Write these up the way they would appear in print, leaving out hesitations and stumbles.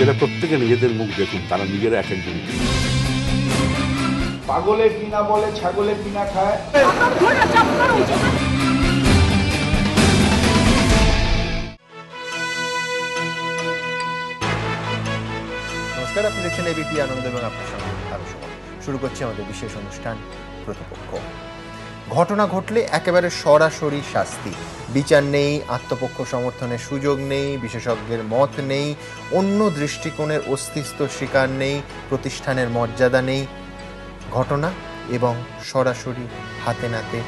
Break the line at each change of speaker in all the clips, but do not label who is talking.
এরা প্রত্যেকে নিজেদের মুখ দেখুন, তারা নিজেরা এক একজন।
পাগলে কিনা বলে ছাগলে কিনা খায়।
নমস্কার, আপনি দেখছেন এবিপি আনন্দ এবং আপনার সঙ্গে আলোচনা শুরু করছি আমাদের বিশেষ অনুষ্ঠান প্রতিপক্ষ। ঘটনা ঘটলে একেবারে সরাসরি শাস্তি, বিচার নেই, আত্মপক্ষ সমর্থনের সুযোগ নেই, বিশেষজ্ঞের মত নেই, অন্য দৃষ্টিকোণের অস্তিত্ব স্বীকার নেই, প্রতিষ্ঠানের মর্যাদা নেই, ঘটনা এবং সরাসরি হাতে নাতে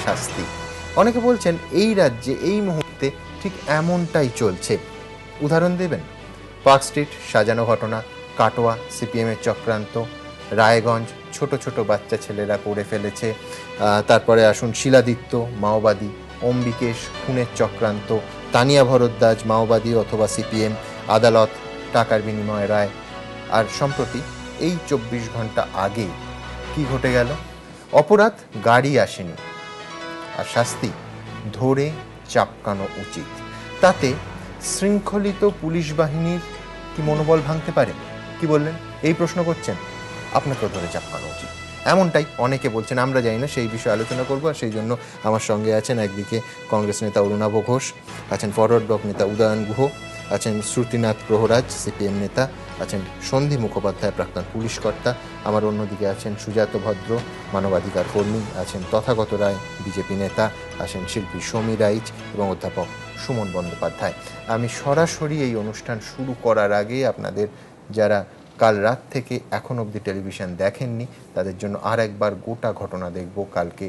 শাস্তি। অনেকে বলছেন এই রাজ্যে এই মুহূর্তে ঠিক এমনটাই চলছে। উদাহরণ দেবেন? পার্ক স্ট্রিট সাজানো ঘটনা, কাটোয়া সিপিএমের চক্রান্ত, রায়গঞ্জ ছোট ছোট বাচ্চা ছেলেরা করে ফেলেছে, তারপরে আসুন শিলাদিত্য মাওবাদী, অম্বিকেশ খুনের চক্রান্ত, তানিয়া ভরদ্বাজ মাওবাদী অথবা সিপিএম, আদালত টাকার বিনিময়ে রায়। আর সম্প্রতি এই 24 ঘন্টা আগে কি ঘটে গেল? অপরাধ গাড়ি আসেনি, আর শাস্তি ধরে চাপকানো উচিত। তাতে শৃঙ্খলিত পুলিশ বাহিনীর কি মনোবল ভাঙতে পারে? কি বললেন? এই প্রশ্ন করছেন, আপনাকেও ধরে চাপকানো উচিত, এমনটাই অনেকে বলছেন। আমরা জানি না, সেই বিষয়ে আলোচনা করবো। আর সেই জন্য আমার সঙ্গে আছেন একদিকে কংগ্রেস নেতা অরুণাভ ঘোষ, আছেন ফরওয়ার্ড ব্লক নেতা উদয়ন গুহ, আছেন শ্রুতিনাথ প্রহরাজ সিপিএম নেতা, আছেন সন্ধি মুখোপাধ্যায় প্রাক্তন পুলিশ কর্তা, আমার অন্যদিকে আছেন সুজাত ভদ্র মানবাধিকার কর্মী, আছেন তথাগত রায় বিজেপি নেতা, আছেন শিল্পী সমী রাইচ এবং অধ্যাপক সুমন বন্দ্যোপাধ্যায়। আমি সরাসরি এই অনুষ্ঠান শুরু করার আগে আপনাদের যারা কাল রাত থেকে এখন অবধি টেলিভিশন দেখেননি তাদের জন্য আর একবার গোটা ঘটনা দেখব। কালকে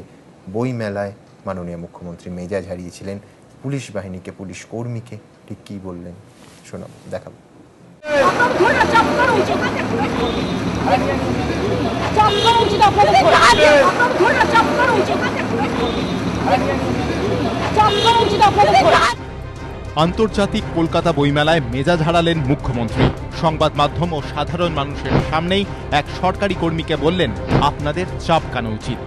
বইমেলায় মাননীয় মুখ্যমন্ত্রী মেজাজ হারিয়েছিলেন, পুলিশ বাহিনীকে, পুলিশ কর্মীকে ঠিক কী বললেন শোনাব, দেখাবো।
আন্তর্জাতিক কলকাতা বইমেলায় মেজাজ হারালেন মুখ্যমন্ত্রী। সংবাদ মাধ্যম ও সাধারণ মানুষের সামনেই এক সরকারি কর্মীকে বললেন, আপনাদের চাপকানো উচিত।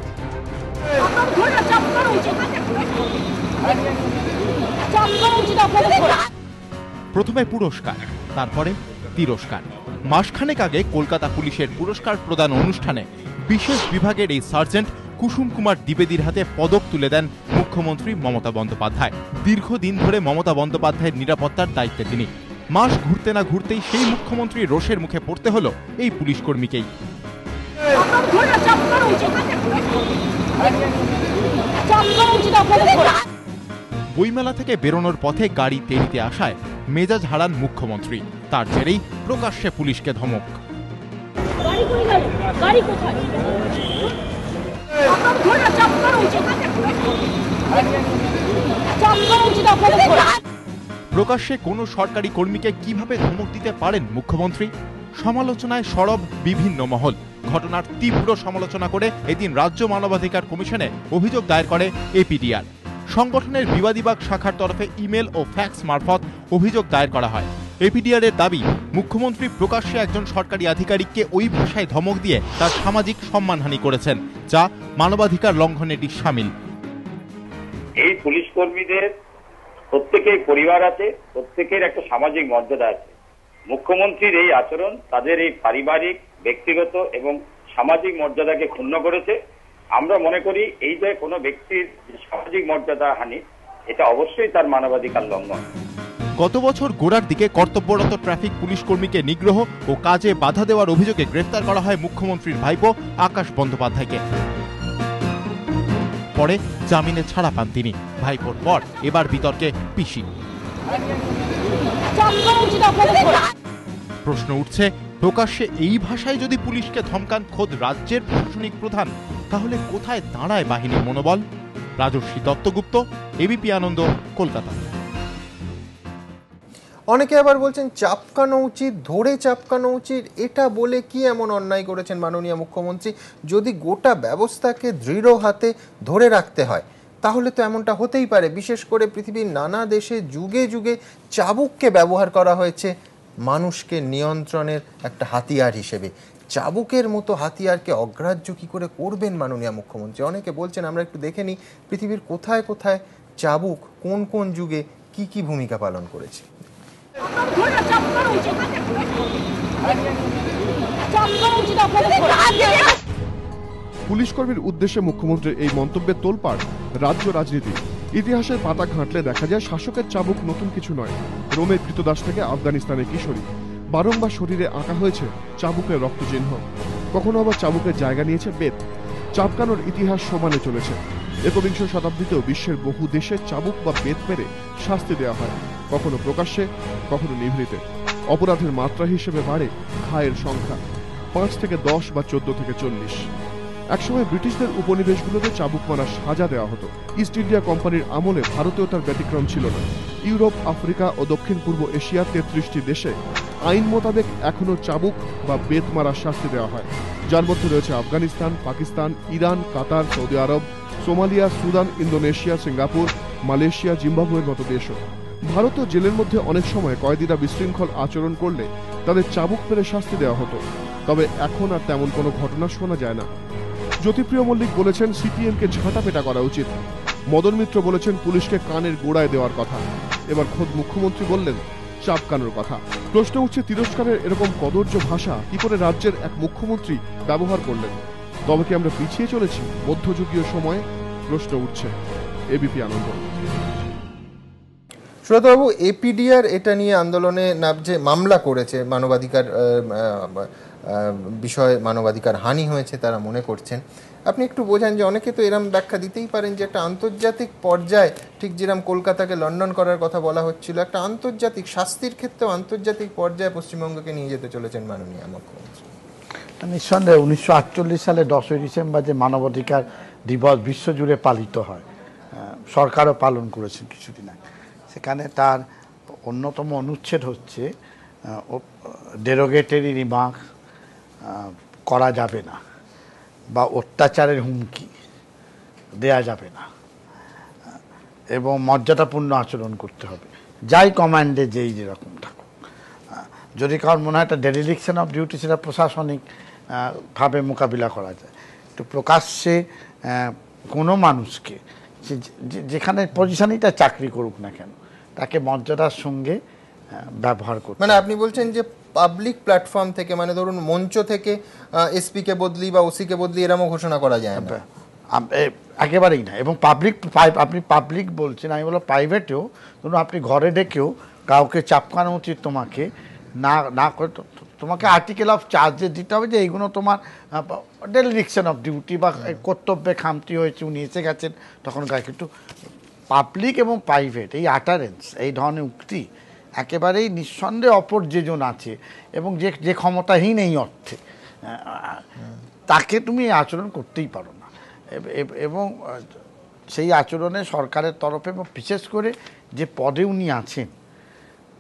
প্রথমে পুরস্কার, তারপরে তিরস্কার। মাসখানেক আগে কলকাতা পুলিশের পুরস্কার প্রদান অনুষ্ঠানে বিশেষ বিভাগের এই সার্জেন্ট কুসুম কুমার দ্বিবেদীর হাতে পদক তুলে দেন মুখ্যমন্ত্রী মমতা বন্দ্যোপাধ্যায়। দীর্ঘদিন ধরে মমতা বন্দ্যোপাধ্যায়ের নিরাপত্তার দায়িত্বে তিনি। মাস ঘুরতে না ঘুরতেই সেই মুখ্যমন্ত্রীর রোষের মুখে পড়তে হলো এই পুলিশ কর্মীকেই। বইমেলা থেকে বেরোনোর পথে গাড়ি দেরিতে আসায় মেজাজ হারান মুখ্যমন্ত্রী। তার জেরেই প্রকাশ্যে পুলিশকে ধমক। প্রকাশ্যে কোনো সরকারি কর্মীকে কিভাবে ধমক দিতে পারেন মুখ্যমন্ত্রী? সমালোচনায় সরব বিভিন্ন মহল। ঘটনার তীব্র সমালোচনা করে এদিন রাজ্য মানবাধিকার কমিশনে অভিযোগ দায়ের করে এপিডিআর। সংগঠনের বিবাদীবাগ শাখার তরফে ইমেল ও ফ্যাক্স মারফত অভিযোগ দায়ের করা হয়। এপিডিআর এর দাবি, মুখ্যমন্ত্রী প্রকাশ্যে একজন সরকারি আধিকারিককে ওই ভাষায় ধমক দিয়ে তার সামাজিক সম্মানহানি করেছেন, যা মানবাধিকার লঙ্ঘনেরই শামিল।
এই পুলিশ কর্মীদের প্রত্যেকের পরিবার আছে, প্রত্যেকের একটা সামাজিক মর্যাদা আছে। মুখ্যমন্ত্রীর এই আচরণ তাদের এই পারিবারিক, ব্যক্তিগত এবং সামাজিক মর্যাদাকে ক্ষুণ্ণ করেছে। আমরা মনে করি এই যে কোনো ব্যক্তির সামাজিক মর্যাদা হানি, এটা অবশ্যই তার মানবাধিকার লঙ্ঘন।
গত বছর গোড়ার দিকে কর্তব্যরত ট্রাফিক পুলিশ কর্মীকে নিগ্রহ ও কাজে বাধা দেওয়ার অভিযোগে গ্রেফতার করা হয় মুখ্যমন্ত্রীর ভাইপো আকাশ বন্দ্যোপাধ্যায়কে। পরে জামিনে ছাড়া পান তিনি। ভাইপোর পর এবার বিতর্কে পিসি। প্রশ্ন উঠছে, প্রকাশ্যে এই ভাষায় যদি পুলিশকে ধমকান খোদ রাজ্যের প্রশাসনিক প্রধান, তাহলে কোথায় দাঁড়ায় বাহিনীর মনোবল? রাজর্ষি দত্তগুপ্ত, এবিপি আনন্দ, কলকাতা।
অনেকে আবার বলছেন চাপকানো উচিত, ধরে চাপকানো উচিত। এটা বলে কি এমন অন্যায় করেছেন মাননীয় মুখ্যমন্ত্রী? যদি গোটা ব্যবস্থাকে দৃঢ় হাতে ধরে রাখতে হয় তাহলে তো এমনটা হতেই পারে। বিশেষ করে পৃথিবীর নানা দেশে যুগে যুগে চাবুককে ব্যবহার করা হয়েছে মানুষকে নিয়ন্ত্রণের একটা হাতিয়ার হিসেবে। চাবুকের মতো হাতিয়ারকে অগ্রাহ্য কি করে করবেন মাননীয় মুখ্যমন্ত্রী? অনেকে বলছেন, আমরা একটু দেখে নিই পৃথিবীর কোথায় কোথায় চাবুক কোন কোন যুগে কি কি ভূমিকা পালন করেছে।
পুলিশ কর্মীর উদ্দেশ্যে মুখ্যমন্ত্রীর এই মন্তব্যের তোলপাড় রাজ্য রাজনীতি। ইতিহাসের পাতা ঘাঁটলে দেখা যায় শাসকের চাবুক নতুন কিছু নয়। রোমের কৃতদাস থেকে আফগানিস্তানের কিশোরী, বারংবার শরীরে আঁকা হয়েছে চাবুকের রক্তচিহ্ন। কখনো আবার চাবুকের জায়গা নিয়েছে বেত। চাবকানোর ইতিহাস সমানে চলেছে। একবিংশ শতাব্দীতেও বিশ্বের বহু দেশে চাবুক বা বেত মেরে শাস্তি দেওয়া হয়, কখনো প্রকাশ্যে, কখনো নিভৃতে। অপরাধের মাত্রা হিসেবে বাড়ে ঘায়ের সংখ্যা, 5 থেকে 10 বা 14 থেকে 40। একসময় ব্রিটিশদের উপনিবেশগুলোতে চাবুক মারা সাজা দেওয়া হতো। ইস্ট ইন্ডিয়া কোম্পানির আমলে ভারতেও তার ব্যতিক্রম ছিল না। ইউরোপ, আফ্রিকা ও দক্ষিণ পূর্ব এশিয়ার 33টি দেশে আইন মোতাবেক এখনো চাবুক বা বেত মারা শাস্তি দেওয়া হয়, যার মধ্যে রয়েছে Afghanistan, Pakistan, Iran, Qatar, Saudi Arab, Somalia, Sudan, Indonesia, Singapore, Malaysia, জিম্বাবুয়ের মতো দেশও। ভারতীয় জেলের মধ্যে অনেক সময় কয়েদিরা বিশৃঙ্খল আচরণ করলে তাদের চাবুক মেরে শাস্তি দেওয়া হতো, তবে এখন আর তেমন কোনো ঘটনা শোনা যায় না। জ্যোতিপ্রিয় মল্লিক বলেছেন সিপিএমকে ঝাঁটাপেটা করা উচিত। মদন মিত্র বলেছেন পুলিশকে কানের গোড়ায় দেওয়ার কথা। এবার খোদ মুখ্যমন্ত্রী বললেন চাপকানোর কথা। প্রশ্ন উঠছে, তিরস্কারের এরকম কদর্য ভাষা কি করে রাজ্যের এক মুখ্যমন্ত্রী ব্যবহার করলেন? তবে কি আমরা পিছিয়ে চলেছি মধ্যযুগীয় সময়ে? প্রশ্ন উঠছে। এবিপি আনন্দ।
সুব্রতবাবু, এপিডিআর এটা নিয়ে আন্দোলনে নামছে, মামলা করেছে, মানবাধিকার বিষয়ে মানবাধিকার হানি হয়েছে তারা মনে করছেন। আপনি একটু বোঝান যে অনেকে তো এরম ব্যাখ্যা দিতেই পারেন যে একটা আন্তর্জাতিক পর্যায়ে, ঠিক যেরকম কলকাতাকে লন্ডন করার কথা বলা হচ্ছিল, একটা আন্তর্জাতিক শাস্তির ক্ষেত্রেও আন্তর্জাতিক পর্যায়ে পশ্চিমবঙ্গকে নিয়ে যেতে চলেছেন মাননীয় মুখ্যমন্ত্রী।
নিঃসন্দেহে 1948 সালে 10ই ডিসেম্বর যে মানবাধিকার দিবস বিশ্বজুড়ে পালিত হয়, সরকারও পালন করেছেন কিছুদিন আগে, সেখানে তার অন্যতম অনুচ্ছেদ হচ্ছে ডেরোগেটরি রিমার্ক করা যাবে না বা অত্যাচারের হুমকি দেয়া যাবে না এবং মর্যাদাপূর্ণ আচরণ করতে হবে, যাই কমান্ডে যেই যেরকম থাকুক। যদি কারণ মনে হয় একটা ডেডিলিকশন অফ ডিউটি, সেটা প্রশাসনিক ভাবে মোকাবিলা করা যায়। তো প্রকাশ্যে কোনো মানুষকে যেখানে পজিশনেই তার চাকরি করুক না কেন, তাকে মর্যাদার সঙ্গে ব্যবহার করতে।
মানে আপনি বলছেন যে পাবলিক প্ল্যাটফর্ম থেকে, মানে ধরুন মঞ্চ থেকে এসপি কে বদলি বা ওসি কে বদলি এরকম ঘোষণা করা যায় না?
একেবারেই না। এবং আপনি পাবলিক বলছেন, আমি বলবো প্রাইভেটেও ধরুন আপনি ঘরে ডেকেও কাউকে চাপকানো উচিত তোমাকে না করে, তোমাকে আর্টিকেল অফ চার্জে দিতে হবে যে এইগুলো তোমার ডেলিকশন অফ ডিউটি বা কর্তব্যে খামতি হয়েছে, উনি এসে গেছেন তখন গায়ে। কিন্তু পাবলিক এবং প্রাইভেট এই আটারেন্স, এই ধরনের উক্তি একেবারেই নিঃসন্দেহে অপর যেজন আছে এবং যে ক্ষমতাহীন এই অর্থে, তাকে তুমি এই আচরণ করতেই পারো না। এবং সেই আচরণে সরকারের তরফে এবং বিশেষ করে যে পদে উনি আছেন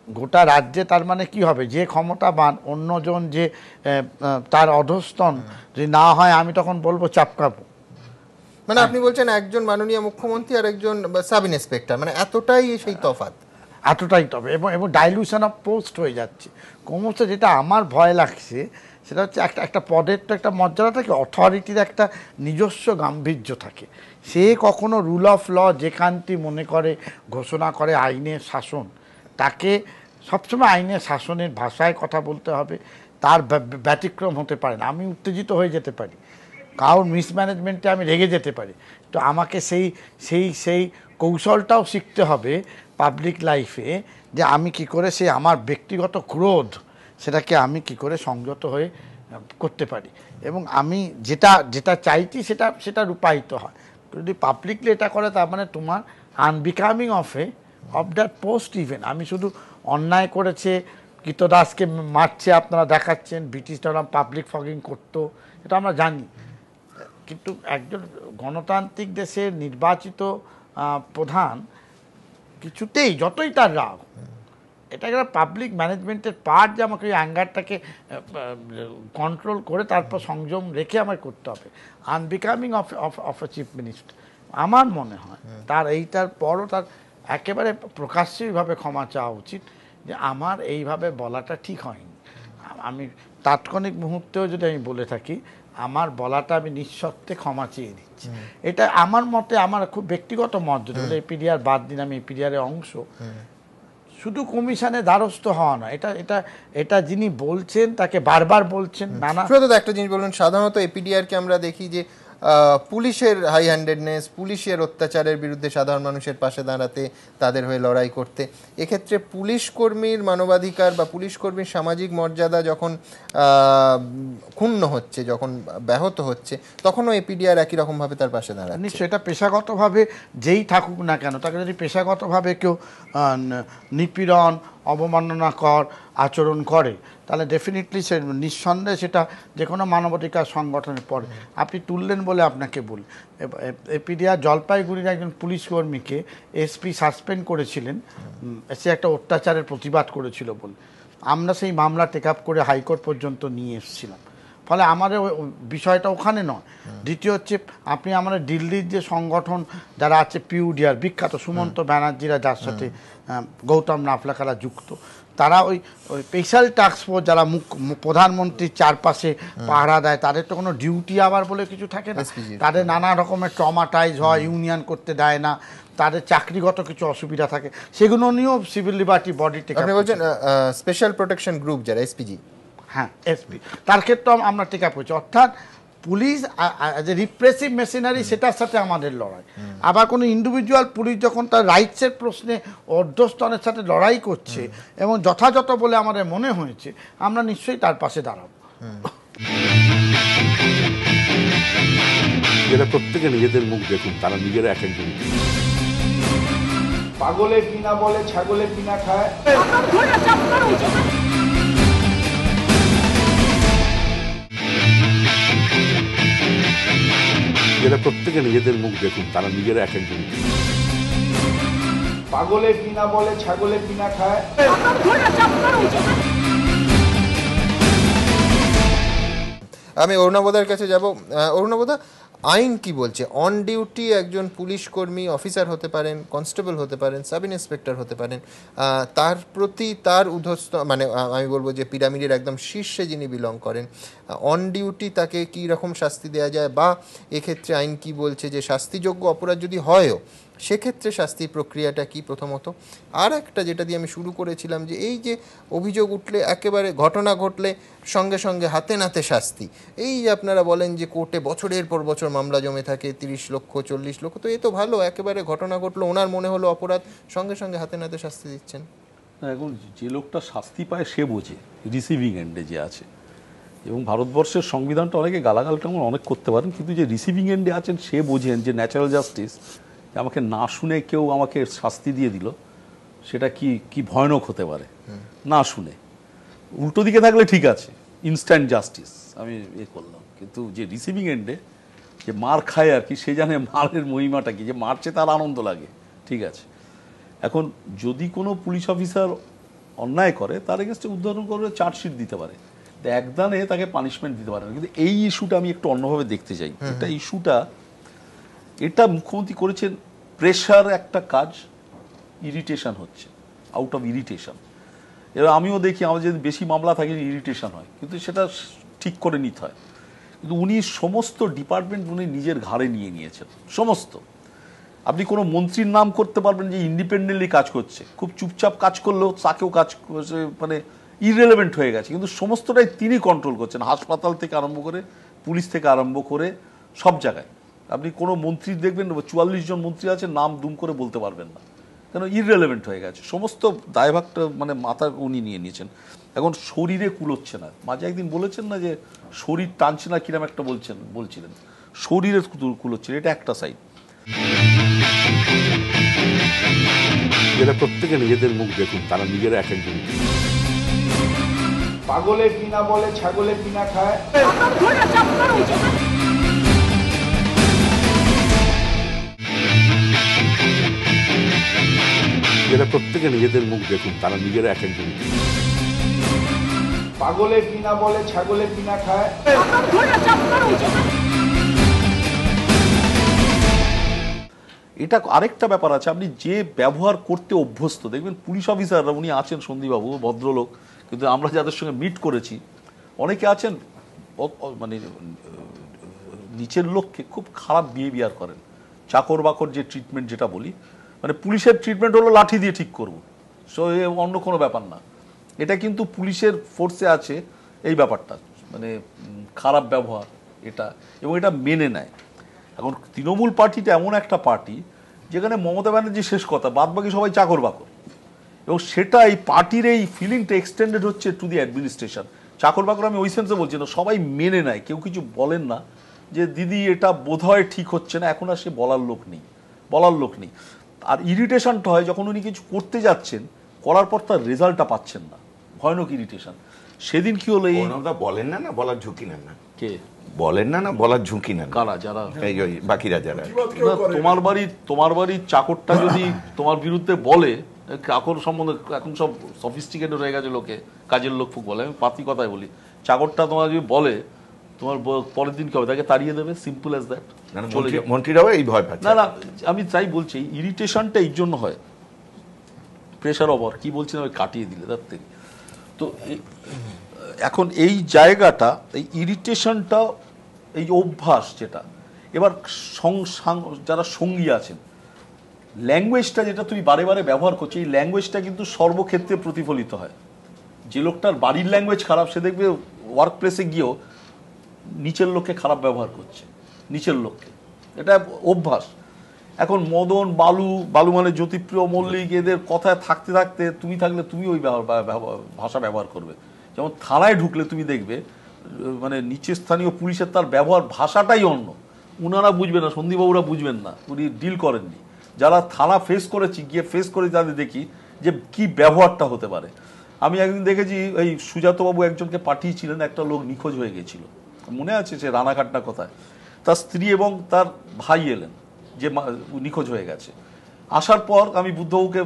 গোটা রাজ্যে, তার মানে কি হবে, যে ক্ষমতাবান অন্যজন যে তার অধস্তন যদি না হয়, আমি তখন বলবো চাপকাবো।
মানে আপনি বলছেন একজন মাননীয় মুখ্যমন্ত্রী আর একজন সাব ইন্সপেক্টর, মানে এতটাই সেই তফাৎ,
এতটাই তবে এবং ডাইলুশন অফ পোস্ট হয়ে যাচ্ছে ক্রমশ। যেটা আমার ভয় লাগছে সেটা হচ্ছে একটা পদের তো একটা মর্যাদা থাকে, অথরিটির একটা নিজস্ব গাম্ভীর্য থাকে। সে কখনো রুল অফ ল যেখানটি মনে করে ঘোষণা করে আইনের শাসন, তাকে সবসময় আইনের শাসনের ভাষায় কথা বলতে হবে, তার ব্যতিক্রম হতে পারে না। আমি উত্তেজিত হয়ে যেতে পারি, কারোর মিসম্যানেজমেন্টে আমি রেগে যেতে পারি, তো আমাকে সেই কৌশলটাও শিখতে হবে পাবলিক লাইফে, যে আমি কি করে সেই আমার ব্যক্তিগত ক্রোধ সেটাকে আমি কি করে সংযত হয়ে করতে পারি এবং আমি যেটা চাইছি সেটা রূপায়িত হয়। যদি পাবলিকলি এটা করে, তার মানে তোমার unbecoming of that post. Even আমি শুধু অন্যায় করেছে, কৃতদাসকে মারছে, আপনারা দেখাচ্ছেন, ব্রিটিশরা পাবলিক ফগিং করতো, এটা আমরা জানি। কিন্তু একজন গণতান্ত্রিক দেশের নির্বাচিত প্রধান কিছুতেই, যতই তার রাগ, এটা একটা পাবলিক ম্যানেজমেন্টের পার্ট, যে আমাকে ওই অ্যাঙ্গারটাকে কন্ট্রোল করে তারপর সংযম রেখে আমাকে করতে হবে। Unbecoming of A chief minister আমার মনে হয় তার এইটার পরও তার একেবারে প্রকাশ্যভাবে ক্ষমা চাওয়া উচিত, যে আমার এইভাবে বলাটা ঠিক হয়নি। আমি তাৎক্ষণিক মুহূর্তেও যদি আমি বলে থাকি, আমার বলাটা আমি নিঃশর্তে ক্ষমা চেয়ে দিচ্ছি। এটা আমার মতে, আমার খুব ব্যক্তিগত মত, যদি বলে এপিডিআর বাদ দিন, আমি এপিডিআরের অংশ, শুধু কমিশনে দ্বারস্থ হওয়া না, এটা এটা এটা যিনি বলছেন তাকে বারবার বলছেন নানা।
শুধু একটা জিনিস বলুন, সাধারণত এপিডিআরকে আমরা দেখি যে পুলিশের হাই হ্যান্ডেডনেস, পুলিশের অত্যাচারের বিরুদ্ধে সাধারণ মানুষের পাশে দাঁড়াতে, তাদের হয়ে লড়াই করতে। এক্ষেত্রে পুলিশ কর্মীর মানবাধিকার বা পুলিশ কর্মীর সামাজিক মর্যাদা যখন ক্ষুণ্ণ হচ্ছে, যখন ব্যাহত হচ্ছে, তখনও এপিডিআর একই রকমভাবে তার পাশে দাঁড়াচ্ছে।
নিশ্চয়ই এটা পেশাগতভাবে যেই থাকুক না কেন, তাকে যদি পেশাগতভাবে কেউ নিপীড়ন, অবমাননাকর আচরণ করে, তাহলে ডেফিনেটলি সে নিঃসন্দেহে সেটা যে কোনো মানবাধিকার সংগঠনে পড়ে। আপনি তুললেন বলে আপনাকে বলি, এপিডিআর জলপাইগুড়ির একজন পুলিশ কর্মীকে এসপি সাসপেন্ড করেছিলেন, সে একটা অত্যাচারের প্রতিবাদ করেছিল বলে। আমরা সেই মামলা টেক আপ করে হাইকোর্ট পর্যন্ত নিয়ে এসেছিলাম। ফলে আমাদের বিষয়টা ওখানে নয়। দ্বিতীয় হচ্ছে, আপনি আমাদের দিল্লির যে সংগঠন যারা আছে পিউডিআর, বিখ্যাত সুমন্ত ব্যানার্জিরা যার সাথে গৌতম নাফলাকারা যুক্ত, তারা ওই স্পেশাল টাস্ক ফোর্স যারা প্রধানমন্ত্রীর চারপাশে পাহারা দেয়, তাদের তো কোনো ডিউটি আবার বলে কিছু থাকে না। তাদের নানা রকমের ট্রমাটাইজ হয়, ইউনিয়ন করতে দেয় না, তাদের চাকরিগত কিছু অসুবিধা থাকে, সেগুলো নিয়েও civil liberty body take up.
আপনি বলছেন স্পেশাল প্রোটেকশন গ্রুপ যারা এসপিজি,
হ্যাঁ এসপি, তার ক্ষেত্রেও আমরা টেক আপ করছি। অর্থাৎ পুলিশ যে রিপ্রেসিভ মেশিনারি, সেটার সাথে আমাদের লড়াই। আবার কোনো ইন্ডিভিজুয়াল পুলিশ যখন তার রাইটসের প্রশ্নে অর্ধস্তনের সাথে লড়াই করছে এবং যথাযথ বলে আমাদের মনে হয়েছে, আমরা নিশ্চয়ই তার পাশে দাঁড়াবো।
যারা প্রত্যেকে নিজেদের মুখ দেখুন, তারা নিজেরা এক একজন।
পাগলে কিনা বলে ছাগলে কিনা খায়।
যারা প্রত্যেকে নিজেদের মুখ দেখুন, তারা নিজেরা এক একজন।
পাগলে কিনা বলে ছাগলে কিনা খায়।
আমি অরুণাবদার কাছে যাব। অরুণাবদা, আইন কি বলছে? অন ডিউটি একজন পুলিশ কর্মী অফিসার হতে পারেন, কনস্টেবল হতে পারেন, সাব ইন্সপেক্টর হতে পারেন, তার প্রতি তার ঊর্ধ্বস্ত, মানে আমি বলবো যে পিরামিডের একদম শীর্ষে যিনি বিলং করেন, অন ডিউটি তাকে কী রকম শাস্তি দেওয়া যায়, বা এক্ষেত্রে আইন কি বলছে যে শাস্তিযোগ্য অপরাধ যদি হয়ও, সেক্ষেত্রে শাস্তির প্রক্রিয়াটা কি প্রথমত? আর একটা যেটা দিয়ে আমি শুরু করেছিলাম, যে এই যে অভিযোগ উঠলে, একেবারে ঘটনা ঘটলে সঙ্গে সঙ্গে হাতে নাতে শাস্তি, এই যে আপনারা বলেন যে কোর্টে বছরের পর বছর মামলা জমে থাকে, 30 লক্ষ 40 লক্ষ, তো এ তো ভালো, একেবারে ঘটনা ঘটলো, ওনার মনে হলো অপরাধ, সঙ্গে সঙ্গে হাতে নাতে শাস্তি দিচ্ছেন।
এখন যে লোকটা শাস্তি পায় সে বোঝে, রিসিভিং এন্ডে যে আছে। এবং ভারতবর্ষের সংবিধানটা অনেকে গালাগালটা অনেক করতে পারেন, কিন্তু যে রিসিভিং এন্ডে আছেন সে বোঝেন যে ন্যাচারাল জাস্টিস, আমাকে না শুনে কেউ আমাকে শাস্তি দিয়ে দিল, সেটা কি কি ভয়ানক হতে পারে না শুনে। উল্টো দিকে থাকলে ঠিক আছে, ইনস্ট্যান্ট জাস্টিস আমি করলাম, কিন্তু যে রিসিভিং এন্ডে যে মার খায় আর কি, সে জানে মারের মহিমাটা কি, যে মারছে তার আনন্দ লাগে, ঠিক আছে। এখন যদি কোনো পুলিশ অফিসার অন্যায় করে, তার এগেনস্টে উদাহরণ করে চার্জশিট দিতে পারে, একদানে তাকে পানিশমেন্ট দিতে পারে না। কিন্তু এই ইস্যুটা আমি একটু অন্যভাবে দেখতে চাই। এটা ইস্যুটা, এটা মুখ্যমন্ত্রী করেছেন প্রেশার একটা কাজ, ইরিটেশন হচ্ছে, আউট অফ ইরিটেশন। এবার আমিও দেখি আমাদের যদি বেশি মামলা থাকে ইরিটেশন হয়, কিন্তু সেটা ঠিক করে নিতে হয়। কিন্তু উনি সমস্ত ডিপার্টমেন্ট উনি নিজের ঘাড়ে নিয়ে নিয়েছেন, সমস্ত। আপনি কোনো মন্ত্রীর নাম করতে পারবেন যে ইন্ডিপেন্ডেন্টলি কাজ করছে, খুব চুপচাপ কাজ করলেও তাকেও কাজ করছে, মানে ইররেলেভেন্ট হয়ে গেছে, কিন্তু সমস্তটাই তিনি কন্ট্রোল করছেন, হাসপাতাল থেকে আরম্ভ করে, পুলিশ থেকে আরম্ভ করে, সব জায়গায়। আপনি কোনো মন্ত্রী দেখবেন 44 জন মন্ত্রী আছে, নাম দুম করে বলতে পারবেন না, কেন ইররেলেভেন্ট হয়ে গেছে, সমস্ত দায়ভাগটা মানে মাথা উনি নিয়ে নিয়েছেন। এখন শরীরে কুলোচ্ছে না, মাঝে একদিন বলেছেন না যে শরীর টানছে না, কিরম একটা বলছিলেন, শরীরে কুলোচ্ছে, এটা একটা সাইড।
যারা প্রত্যেকে নিজেদের মুখ দেখুন, তারা নিজেরা এক একজন।
পাগলে কিনা বলে ছাগলে কিনা খায়।
যারা প্রত্যেকে নিজেদের মুখ দেখুন, তারা নিজেরা এক একজন।
পাগলে কিনা বলে ছাগলে কিনা খায়।
এটা আরেকটা ব্যাপার আছে, আপনি যে ব্যবহার করতে অভ্যস্ত, দেখবেন পুলিশ অফিসাররা, উনি আছেন সন্দীপবাবু ভদ্রলোক, কিন্তু আমরা যাদের সঙ্গে মিট করেছি অনেকে আছেন মানে নিচের লোককে খুব খারাপ বিহেভিয়ার করেন, চাকর বাকর যে ট্রিটমেন্ট যেটা বলি, মানে পুলিশের ট্রিটমেন্ট হলো লাঠি দিয়ে ঠিক করব, সো অন্য কোনো ব্যাপার না। এটা কিন্তু পুলিশের ফোর্সে আছে এই ব্যাপারটা, মানে খারাপ ব্যবহার এটা, এবং এটা মেনে নেয়। এখন তৃণমূল পার্টিটা এমন একটা পার্টি যেখানে মমতা ব্যানার্জি শেষ কথা, বাদ বাকি সবাই চাকর বাকর, এবং সেটা এই পার্টির এই ফিলিংটা এক্সটেন্ডেড হচ্ছে টু দি অ্যাডমিনিস্ট্রেশন। চাকর বাকর আমি ওই সেন্সে বলছি না, সবাই মেনে নেয়, কেউ কিছু বলেন না যে দিদি এটা বোধহয় ঠিক হচ্ছে না, এখন আর সে বলার লোক নেই। আর ইরিটেশনটা হয় যখন উনি কিছু করতে যাচ্ছেন, করার পর তার রেজাল্টটা পাচ্ছেন না, ভয়ানক ইরিটেশন। সেদিন কি হলো, এই
বলেন না বলার ঝুঁকি নেন না,
কে
বলেন না বলার ঝুঁকি নেন
কারা, যারা
বাকিরা যারা,
তোমার বাড়ির চাকরটা যদি তোমার বিরুদ্ধে বলে, চাকর সম্বন্ধে এখন সব সফিস্টিকেটেড হয়ে গেছে লোকে, কাজের লোক ফুক বলে, আমি পাতি কথাই বলি, চাকরটা তোমার যদি বলে, তোমার পরের দিন কি হবে, তাকে তাড়িয়ে দেবে, সিম্পল অ্যাজ দ্যাট।
মন্ত্রীরাও এই ভয় পাচ্ছে
না, আমি তাই বলছি, ইরিটেশনটা এই জন্য হয়, প্রেশার ওভার কি বলছি না, কাটিয়ে দিলে তার থেকে। তো এখন এই জায়গাটা, এই ইরিটেশনটা, এই অভ্যাস যেটা, এবার যারা সঙ্গী আছেন, ল্যাঙ্গুয়েজটা যেটা তুমি বারে বারে ব্যবহার করছো, এই ল্যাঙ্গুয়েজটা কিন্তু সর্বক্ষেত্রে প্রতিফলিত হয়। যে লোকটার বাড়ির ল্যাঙ্গুয়েজ খারাপ, সে দেখবে ওয়ার্ক প্লেসে গিয়েও নিচের লোককে খারাপ ব্যবহার করছে, নিচের লোককে, এটা অভ্যাস। এখন মদন, বালু মানে জ্যোতিপ্রিয় মল্লিক, এদের কথায় থাকতে থাকতে তুমি থাকলে তুমি ওই ভাষা ব্যবহার করবে। যেমন থানায় ঢুকলে তুমি দেখবে, মানে নিচের স্থানীয় পুলিশের তার ব্যবহার ভাষাটাই অন্য, উনারা বুঝবেন না, সন্দীপবাবুরা বুঝবেন না, উনি ডিল করেননি। যারা থানা ফেস করেছি, গিয়ে ফেস করে তাদের দেখি যে কি ব্যবহারটা হতে পারে। আমি একদিন দেখেছি, এই সুজাতবাবু একজনকে পাঠিয়েছিলেন, একটা লোক নিখোঁজ হয়ে গেছিল, মনে আছে সে রানাঘাটনা কোথায়, তার স্ত্রী এবং তার ভাই এলেন যে নিখোঁজ হয়ে গেছে। আসার পর আমি বুদ্ধবাবুকে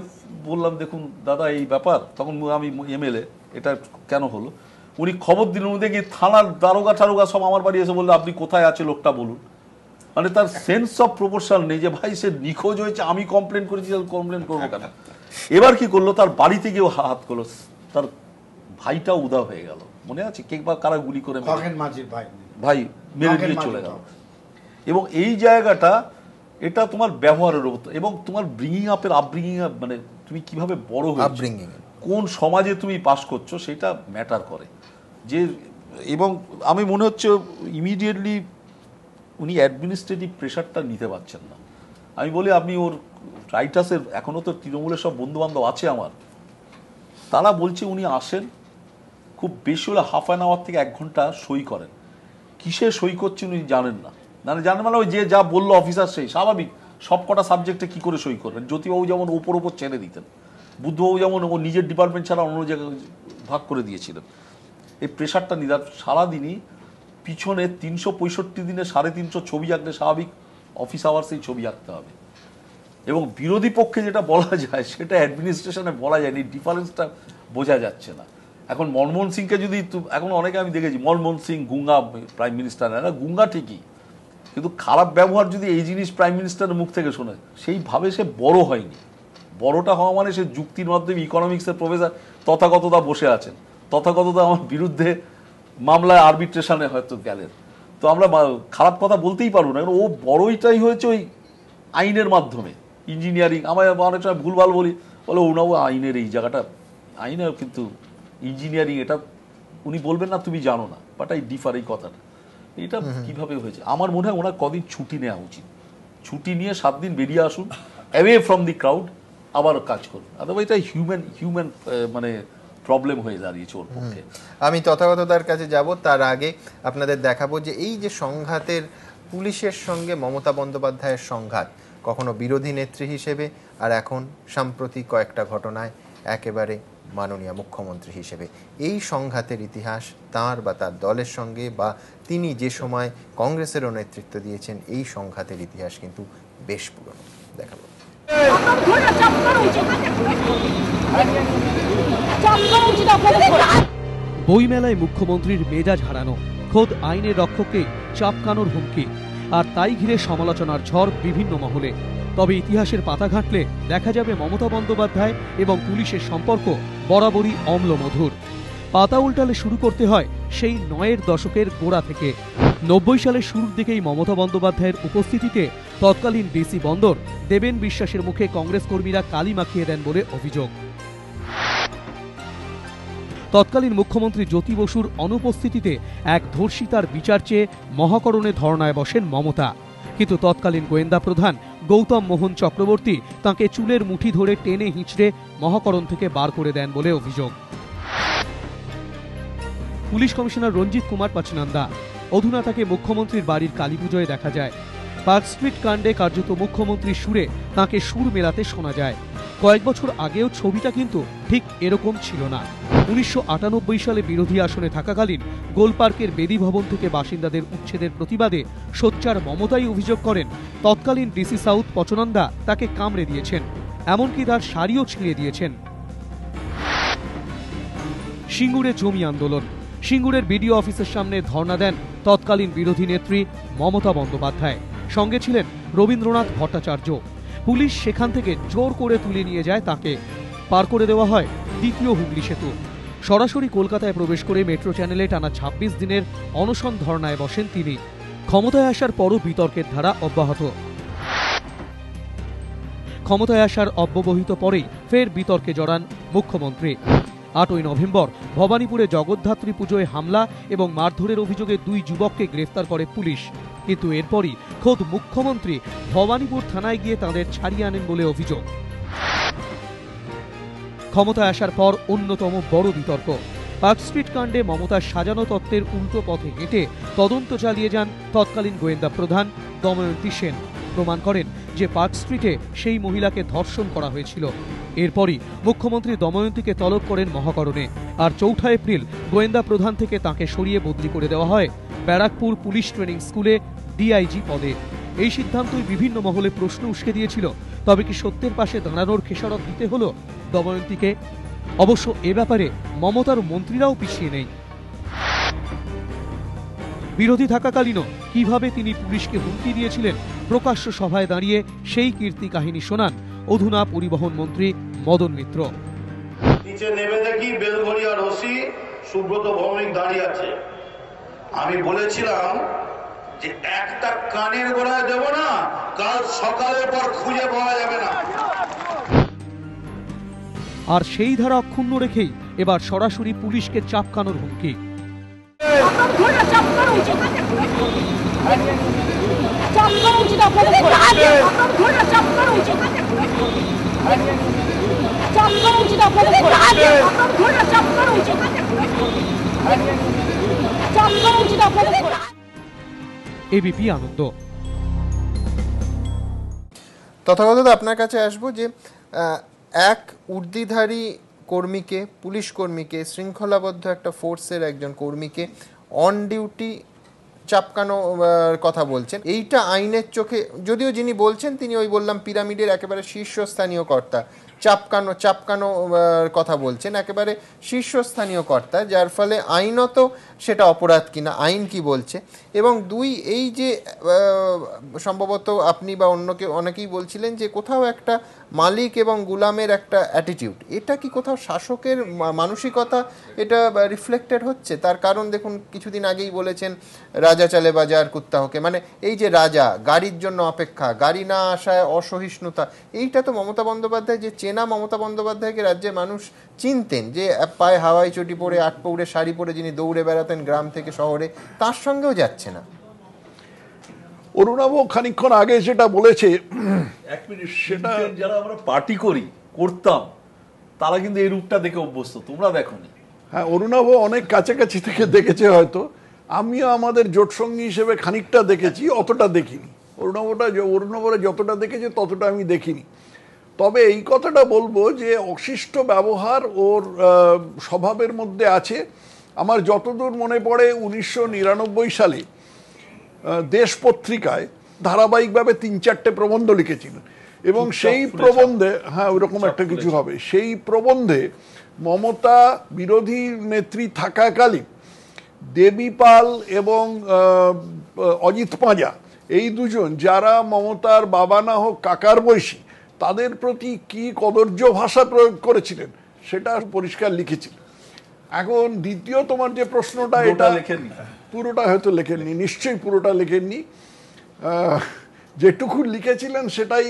বললাম, দেখুন দাদা এই ব্যাপার, তখন আমি এমএলএ, এটা কেন হলো, উনি খবর দিলেন, উনি দেখি থানার দারোগা সব আমার বাড়ি এসে বললো, আপনি কোথায় আছে লোকটা বলুন। মানে তার সেন্স অফ প্রপোর্শন নেই যে ভাই সে নিখোঁজ হয়েছে, আমি কমপ্লেন করেছি, কমপ্লেন করবো কেন। এবার কি করলো, তার বাড়িতে গিয়েও হাত করলো, তার ভাইটাও উদা হয়ে গেল, মনে আছে কে বা কারা গুলি করে ভাই মেরে দিয়ে চলে গেল। এবং এই জায়গাটা, এটা তোমার ব্যবহারের উপর এবং তোমার আপব্রিঙিং, মানে তুমি কিভাবে বড় হয়েছো, কোন সমাজে তুমি পাস করছো, সেটা ম্যাটার করে। যে এবং আমি মনে হচ্ছে ইমিডিয়েটলি উনি অ্যাডমিনিস্ট্রেটিভ প্রেশারটা নিতে পারছেন না। আমি বলি, আপনি ওর রাইটার্সের, এখনও তো তৃণমূলের সব বন্ধুবান্ধব আছে আমার, তারা বলছে উনি আসেন, খুব বেশি হলে হাফ অ্যান আওয়ার থেকে 1 ঘন্টা সই করেন। কিসে সই করছেন উনি জানেন না, জানেন মানে ওই যে যা বললো অফিসার, সেই স্বাভাবিক সব কটা সাবজেক্টে কি করে সই করবেন। জ্যোতিবাবু যেমন ওপর ছেড়ে দিতেন, বুদ্ধবাবু যেমন ও নিজের ডিপার্টমেন্ট ছাড়া অন্য জায়গায় ভাগ করে দিয়েছিলেন। এই প্রেশারটা নিদার, সারাদিনই পিছনে 365 দিনে 350 ছবি আঁকলে স্বাভাবিক অফিস আওয়ার্সেই ছবি আঁকতে হবে। এবং বিরোধী পক্ষে যেটা বলা যায় সেটা অ্যাডমিনিস্ট্রেশনে বলা যায়নি, ডিফারেন্সটা বোঝা যাচ্ছে না। এখন মনমোহন সিংকে যদি, এখন অনেকে আমি দেখেছি মনমোহন সিং গুঙ্গা প্রাইম মিনিস্টার, না গুঙ্গা ঠিকই, কিন্তু খারাপ ব্যবহার যদি এই জিনিস প্রাইম মিনিস্টারের মুখ থেকে শোনে, সেইভাবে সে বড় হয়নি। বড়টা হওয়া মানে সে যুক্তির মাধ্যমে ইকোনমিক্সের প্রফেসর তথাগতদা বসে আছেন, তথাগতদা আমার বিরুদ্ধে মামলায় আরবিট্রেশনে হয়তো গেলেন, তো আমরা খারাপ কথা বলতেই পারবো না। ও বড়ইটাই হয়েছে ওই আইনের মাধ্যমে, ইঞ্জিনিয়ারিং। আমার অনেক সময় ভুলভাল বলি, বলে ওনাও আইনের এই জায়গাটা, আইনের কিন্তু ইঞ্জিনিয়ারিং, এটা উনি বলবেন না তুমি জানো না, বাট আই ডিফার এই কথাটা। এটা কিভাবে হয়েছে, আমার মনে হয় ওনার কদিন ছুটি নেওয়া উচিত, ছুটি নিয়ে 7 দিন বেরিয়ে আসুন, অ্যাওয়ে ফ্রম দি ক্রাউড, আবার কাজ করুন। আদারওয়াইজ এটা হিউম্যান মানে প্রবলেম হয়ে দাঁড়িয়েছে ওর পক্ষে।
আমি তথাগতদার কাছে যাব, তার আগে আপনাদের দেখাবো যে এই যে সংঘাতের, পুলিশের সঙ্গে মমতা বন্দ্যোপাধ্যায়ের সংঘাত, কখনো বিরোধী নেত্রী হিসেবে, আর এখন সাম্প্রতিক কয়েকটা ঘটনায় একেবারে মাননীয় মুখ্যমন্ত্রী হিসেবে, এই সংঘাতের ইতিহাস তাঁর বা তার দলের সঙ্গে, বা তিনি যে সময় কংগ্রেসেরও নেতৃত্ব দিয়েছেন, এই সংঘাতের ইতিহাস কিন্তু বেশ পুরনো। দেখাবো।
বইমেলায় মুখ্যমন্ত্রীর মেজাজ হারানো, খোদ আইনের রক্ষককে চাপকানোর হুমকি, আর তাই ঘিরে সমালোচনার ঝড় বিভিন্ন মহলে। তবে ইতিহাসের পাতা ঘাঁটলে দেখা যাবে মমতা বন্দ্যোপাধ্যায় এবং পুলিশের সম্পর্ক বরাবরই অম্লমধুর। পাতা উল্টালে শুরু করতে হয় সেই 9-এর দশকের গোড়া থেকে। 90 সালের শুরুর দিকেই মমতা বন্দ্যোপাধ্যায়ের উপস্থিতিতে তৎকালীন ডিসি বন্দর দেবেন বিশ্বাসের মুখে কংগ্রেস কর্মীরা কালি মাখিয়ে দেন বলে অভিযোগ। তৎকালীন মুখ্যমন্ত্রী জ্যোতি বসুর অনুপস্থিতিতে এক ধর্ষিতার বিচার চেয়ে মহাকরণে ধর্নায় বসেন মমতা। কিন্তু তৎকালীন গোয়েন্দা প্রধান গৌতম মোহন চক্রবর্তী তাঁকে চুলের মুঠি ধরে টেনে হিঁচড়ে মহাকরণ থেকে বার করে দেন বলে অভিযোগ। পুলিশ কমিশনার রঞ্জিত কুমার পাচনন্দা, অধুনা তাকে মুখ্যমন্ত্রীর বাড়ির কালীপুজোয় দেখা যায়। পার্ক স্ট্রিট কাণ্ডে কার্যত মুখ্যমন্ত্রীর সুরে তাঁকে সুর মেলাতে শোনা যায়। কয়েক বছর আগেও ছবিটা কিন্তু ঠিক এরকম ছিল না। 1998 সালে বিরোধী আসনে থাকাকালীন গোলপার্কের বেদি ভবন থেকে বাসিন্দাদের উচ্ছেদের প্রতিবাদে সোচ্চার মমতাই অভিযোগ করেন তৎকালীন ডিসি সাউথ পচনন্দা তাকে কামড়ে দিয়েছেন, এমনকি তার শাড়িও ছিঁড়ে দিয়েছেন। সিঙ্গুরে জমি আন্দোলন। সিঙ্গুরের বিডিও অফিসের সামনে ধর্ণা দেন তৎকালীন বিরোধী নেত্রী মমতা বন্দ্যোপাধ্যায়। সঙ্গে ছিলেন রবীন্দ্রনাথ ভট্টাচার্য। পুলিশ সেখান থেকে জোর করে তুলে নিয়ে যায় তাকে। পার করে দেওয়া হয় দ্বিতীয় হুগলি সেতু। সরাসরি কলকাতায় প্রবেশ করে মেট্রো চ্যানেলে টানা 26 দিনের অনশন ধর্নায় বসেন তিনি। ক্ষমতায় আসার পরও বিতর্কের ধারা অব্যাহত। ক্ষমতায় আসার অব্যবহিত পরেই ফের বিতর্কে জড়ান মুখ্যমন্ত্রী। 8ই নভেম্বর ভবানীপুরে জগদ্ধাত্রী পুজোয় হামলা এবং মারধরের অভিযোগে 2 যুবককে গ্রেফতার করে পুলিশ। কিন্তু এরপরই খোদ মুখ্যমন্ত্রী ভবানীপুর থানায় গিয়ে তাঁদের ছাড়িয়ে আনেন বলে অভিযোগ। ক্ষমতায় আসার পর অন্যতম বড় বিতর্ক পার্ক স্ট্রিট কাণ্ডে মমতার সাজানো তত্ত্বের উল্টো পথে হেঁটে তদন্ত চালিয়ে যান তৎকালীন গোয়েন্দা প্রধান দময়ন্তী সেন। প্রমাণ করেন যে পার্ক স্ট্রিটে সেই মহিলাকে ধর্ষণ করা হয়েছিল। এরপরই মুখ্যমন্ত্রী দময়ন্তীকে তলব করেন মহাকরণে। আর 4 এপ্রিল গোয়েন্দা প্রধান থেকে তাঁকে সরিয়ে বদলি করে দেওয়া হয় ব্যারাকপুর পুলিশ ট্রেনিং স্কুলে ডিআইজি পদে। এই সিদ্ধান্তই বিভিন্ন মহলে প্রশ্ন উস্কে দিয়েছিল। তবে কি সত্যের পাশে দাঁড়ানোর খেসারত দিতে হলো দময়ন্তীকে? অবশ্য এ ব্যাপারে মমতার মন্ত্রীরাও পিছিয়ে নেই। বিরোধী থাকাকালীনও কিভাবে তিনি পুলিশকে হুমকি দিয়েছিলেন প্রকাশ্য সভায় দাঁড়িয়ে সেই কীর্তি কাহিনী শোনান অধুনা পরিবহন মন্ত্রী মদন মিত্র।
নিচে নেমে দেখি বেলঘড়িয়ার ওসি সুব্রত ভৌমিক দাঁড়িয়ে আছে। আমি বলেছিলাম যে একটা কানের গোড়ায় দেব না, কাল সকালের পর খুঁজে পাওয়া যাবে না।
আর সেই ধারা অক্ষুণ্ণ রেখেই এবার সরাসরি পুলিশকে চাপকানোর হুমকি। এবিপি আনন্দ।
তথাগত আপনার কাছে আসবো যে এক উর্দিধারী কর্মীকে, পুলিশ কর্মীকে, শৃঙ্খলাবদ্ধ একটা ফোর্সের একজন কর্মীকে অন ডিউটি চাপকানো কথা বলছেন। এইটা আইনের চোখে, যদিও যিনি বলছেন তিনি ওই বললাম পিরামিডের একেবারে শীর্ষস্থানীয় কর্তা, চাপকানো কথা বলছেন একেবারে শীর্ষস্থানীয় কর্তা, যার ফলে আইনত সেটা অপরাধ কিনা, আইন কি বলছে। এবং 2, এই যে সম্ভবত আপনি বা অনেকেই বলছিলেন যে কোথাও একটা মালিক এবং গুলামের একটা অ্যাটিটিউড, এটা কি কোথাও শাসকের মানসিকতা এটা রিফ্লেক্টেড হচ্ছে? তার কারণ দেখুন, কিছুদিন আগেই বলেছেন রাজা চালে বাজার কুত্তা হোকে, মানে এই যে রাজা, গাড়ির জন্য অপেক্ষা, গাড়ি না আসায় অসহিষ্ণুতা, এইটা তো মমতা বন্দ্যোপাধ্যায়, যে চেনা মমতা বন্দ্যোপাধ্যায়কে রাজ্যের মানুষ চিনতেন, যে পায়ে হাওয়াই চটি পরে 8 পৌড়ে শাড়ি পরে যিনি দৌড়ে বেড়াতেন গ্রাম থেকে শহরে, তার সঙ্গেও যাচ্ছে না।
অরুণাভ খানিকক্ষণ আগে যেটা বলেছে, সেটা
যারা আমরা পার্টি করতাম তারা কিন্তু এই রূপটা দেখে অভ্যস্ত, তোমরা দেখোনি।
হ্যাঁ, অরুণাভ অনেক কাছাকাছি থেকে দেখেছে হয়তো, আমিও আমাদের জোটসঙ্গী হিসেবে খানিকটা দেখেছি, অতটা দেখিনি। অরুণাভরা যতটা দেখেছে ততটা আমি দেখিনি। তবে এই কথাটা বলবো যে অশিষ্ট ব্যবহার ওর স্বভাবের মধ্যে আছে। আমার যতদূর মনে পড়ে 1999 সালে দেশ পত্রিকায় ধারাবাহিকভাবে 3-4টে প্রবন্ধ লিখেছিলেন এবং সেই প্রবন্ধে, হ্যাঁ ওইরকম একটা কিছু হবে, সেই প্রবন্ধে মমতা বিরোধী নেত্রী থাকাকালীন দেবী পাল এবং অজিত পাঁজা, এই দুজন যারা মমতার বাবা না হোক কাকার বয়সী, তাদের প্রতি কি কদর্য ভাষা প্রয়োগ করেছিলেন সেটা পরিষ্কার লিখেছিলেন। এখন দ্বিতীয় তোমার যে প্রশ্নটা, এটা পুরোটা হয়তো লেখেননি, নিশ্চয়ই পুরোটা লেখেননি, যেটুকু লিখেছিলেন সেটাই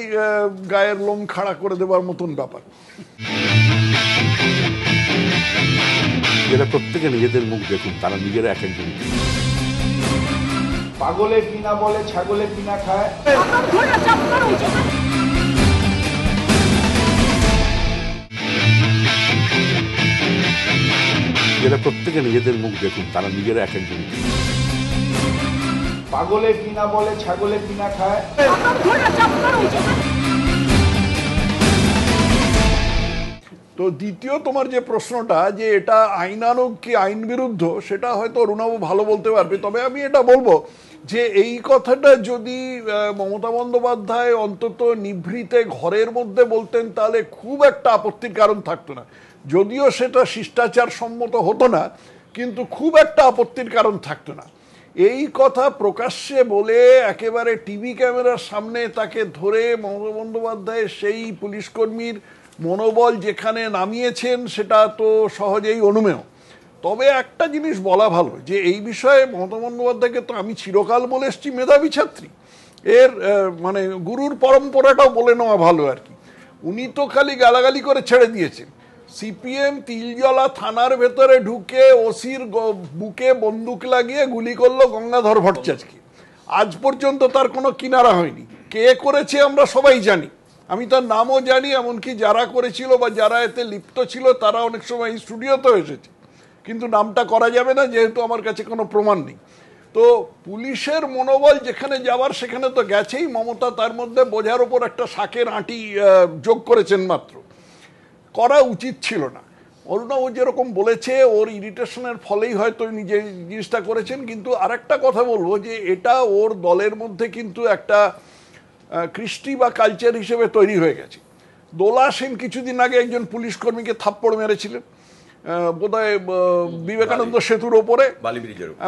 গায়ের লোম খাড়া করে দেবার মতন ব্যাপার।
এরা প্রত্যেকে নিজেদের মুখ দেখুন, তারা নিজেরা এক একজন।
পাগলে কিনা বলে ছাগলে কিনা খায়।
এরা প্রত্যেকে নিজেদের মুখ দেখুন, তারা নিজেরা এক একজন।
পাগলে কিনা বলে ছাগলে কিনা খায়।
তো দ্বিতীয় তোমার যে প্রশ্নটা যে এটা আইনানুগ কি আইন বিরুদ্ধ, সেটা হয়তো অরুণাবু ভালো বলতে পারবে। তবে আমি এটা বলবো যে এই কথাটা যদি মমতা বন্দ্যোপাধ্যায় অন্তত নিভৃতে ঘরের মধ্যে বলতেন তাহলে খুব একটা আপত্তির কারণ থাকতো না। যদিও সেটা শিষ্টাচার সম্মত হতো না, কিন্তু খুব একটা আপত্তির কারণ থাকতো না। এই কথা প্রকাশ্যে বলে একেবারে টিভি ক্যামেরার সামনে তাকে ধরে মমতা বন্দ্যোপাধ্যায় সেই পুলিশকর্মীর মনোবল যেখানে নামিয়েছেন সেটা তো সহজেই অনুমেয়। তবে একটা জিনিস বলা ভালো যে এই বিষয়ে মমতা বন্দ্যোপাধ্যায়কে তো আমি চিরকাল বলে এসছি মেধাবী ছাত্রী, এর মানে গুরুর পরম্পরাটাও বলে নেওয়া ভালো আর কি। উনি তো খালি গালাগালি করে ছেড়ে দিয়েছেন। সিপিএম তিলজলা থানার ভেতরে ঢুকে ওসির বুকে বন্দুক লাগিয়ে গুলি করলো গঙ্গাধর ভট্টাচার্যকে। আজ পর্যন্ত তার কোনো কিনারা হয়নি। কে করেছে আমরা সবাই জানি, আমি তার নামও জানি, এমনকি যারা করেছিল বা যারা এতে লিপ্ত ছিল তারা অনেক সময় এই স্টুডিওতেও এসেছে, কিন্তু নামটা করা যাবে না যেহেতু আমার কাছে কোনো প্রমাণ নেই। তো পুলিশের মনোবল যেখানে যাওয়ার সেখানে তো গেছেই। মমতা তার মধ্যে বোঝার ওপর একটা শাকের আঁটি যোগ করেছেন মাত্র, করা উচিত ছিল না। অরুণাবু যেরকম বলেছে ওর ইরিটেশনের ফলেই হয়তো নিজে জিনিসটা করেছেন। কিন্তু আরেকটা কথা বলবো যে এটা ওর দলের মধ্যে কিন্তু একটা কৃষ্টি বা কালচার হিসেবে তৈরি হয়ে গেছে। দোলা সেন কিছুদিন আগে একজন পুলিশ কর্মীকে থাপ্পড় মেরেছিলেন বোধহয় বিবেকানন্দ সেতুর ওপরে,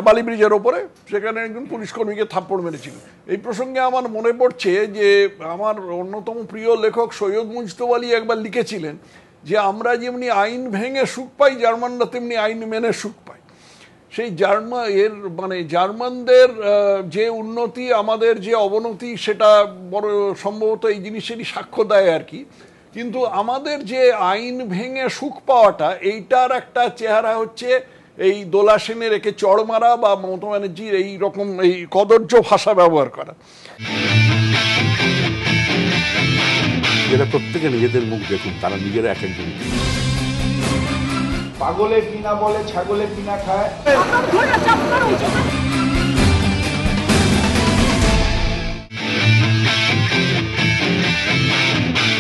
বালি ব্রিজের ওপরে, সেখানে একজন পুলিশ কর্মীকে থাপ্পড় মেরেছিলেন। এই প্রসঙ্গে আমার মনে পড়ছে যে আমার অন্যতম প্রিয় লেখক সৈয়দ মুজতবা আলী একবার লিখেছিলেন যে আমরা যেমনি আইন ভেঙে সুখ পাই, জার্মানরা তেমনি আইন মেনে সুখ পায়। সেই জার্মানদের যে উন্নতি আমাদের যে অবনতি সেটা বড় সম্ভবত এই জিনিসেরই সাক্ষ্য দেয় আর কি। কিন্তু আমাদের যে আইন ভেঙে সুখ পাওয়াটা, এইটার একটা চেহারা হচ্ছে এই দোলা সেনের একে চড় মারা বা মমতা ব্যানার্জির এই রকম এই কদর্য ভাষা ব্যবহার করা।
এরা প্রত্যেকে নিজেদের মুখ দেখুন, তারা নিজেরা এক একজন।
পাগলে কিনা বলে ছাগলে কিনা খায়।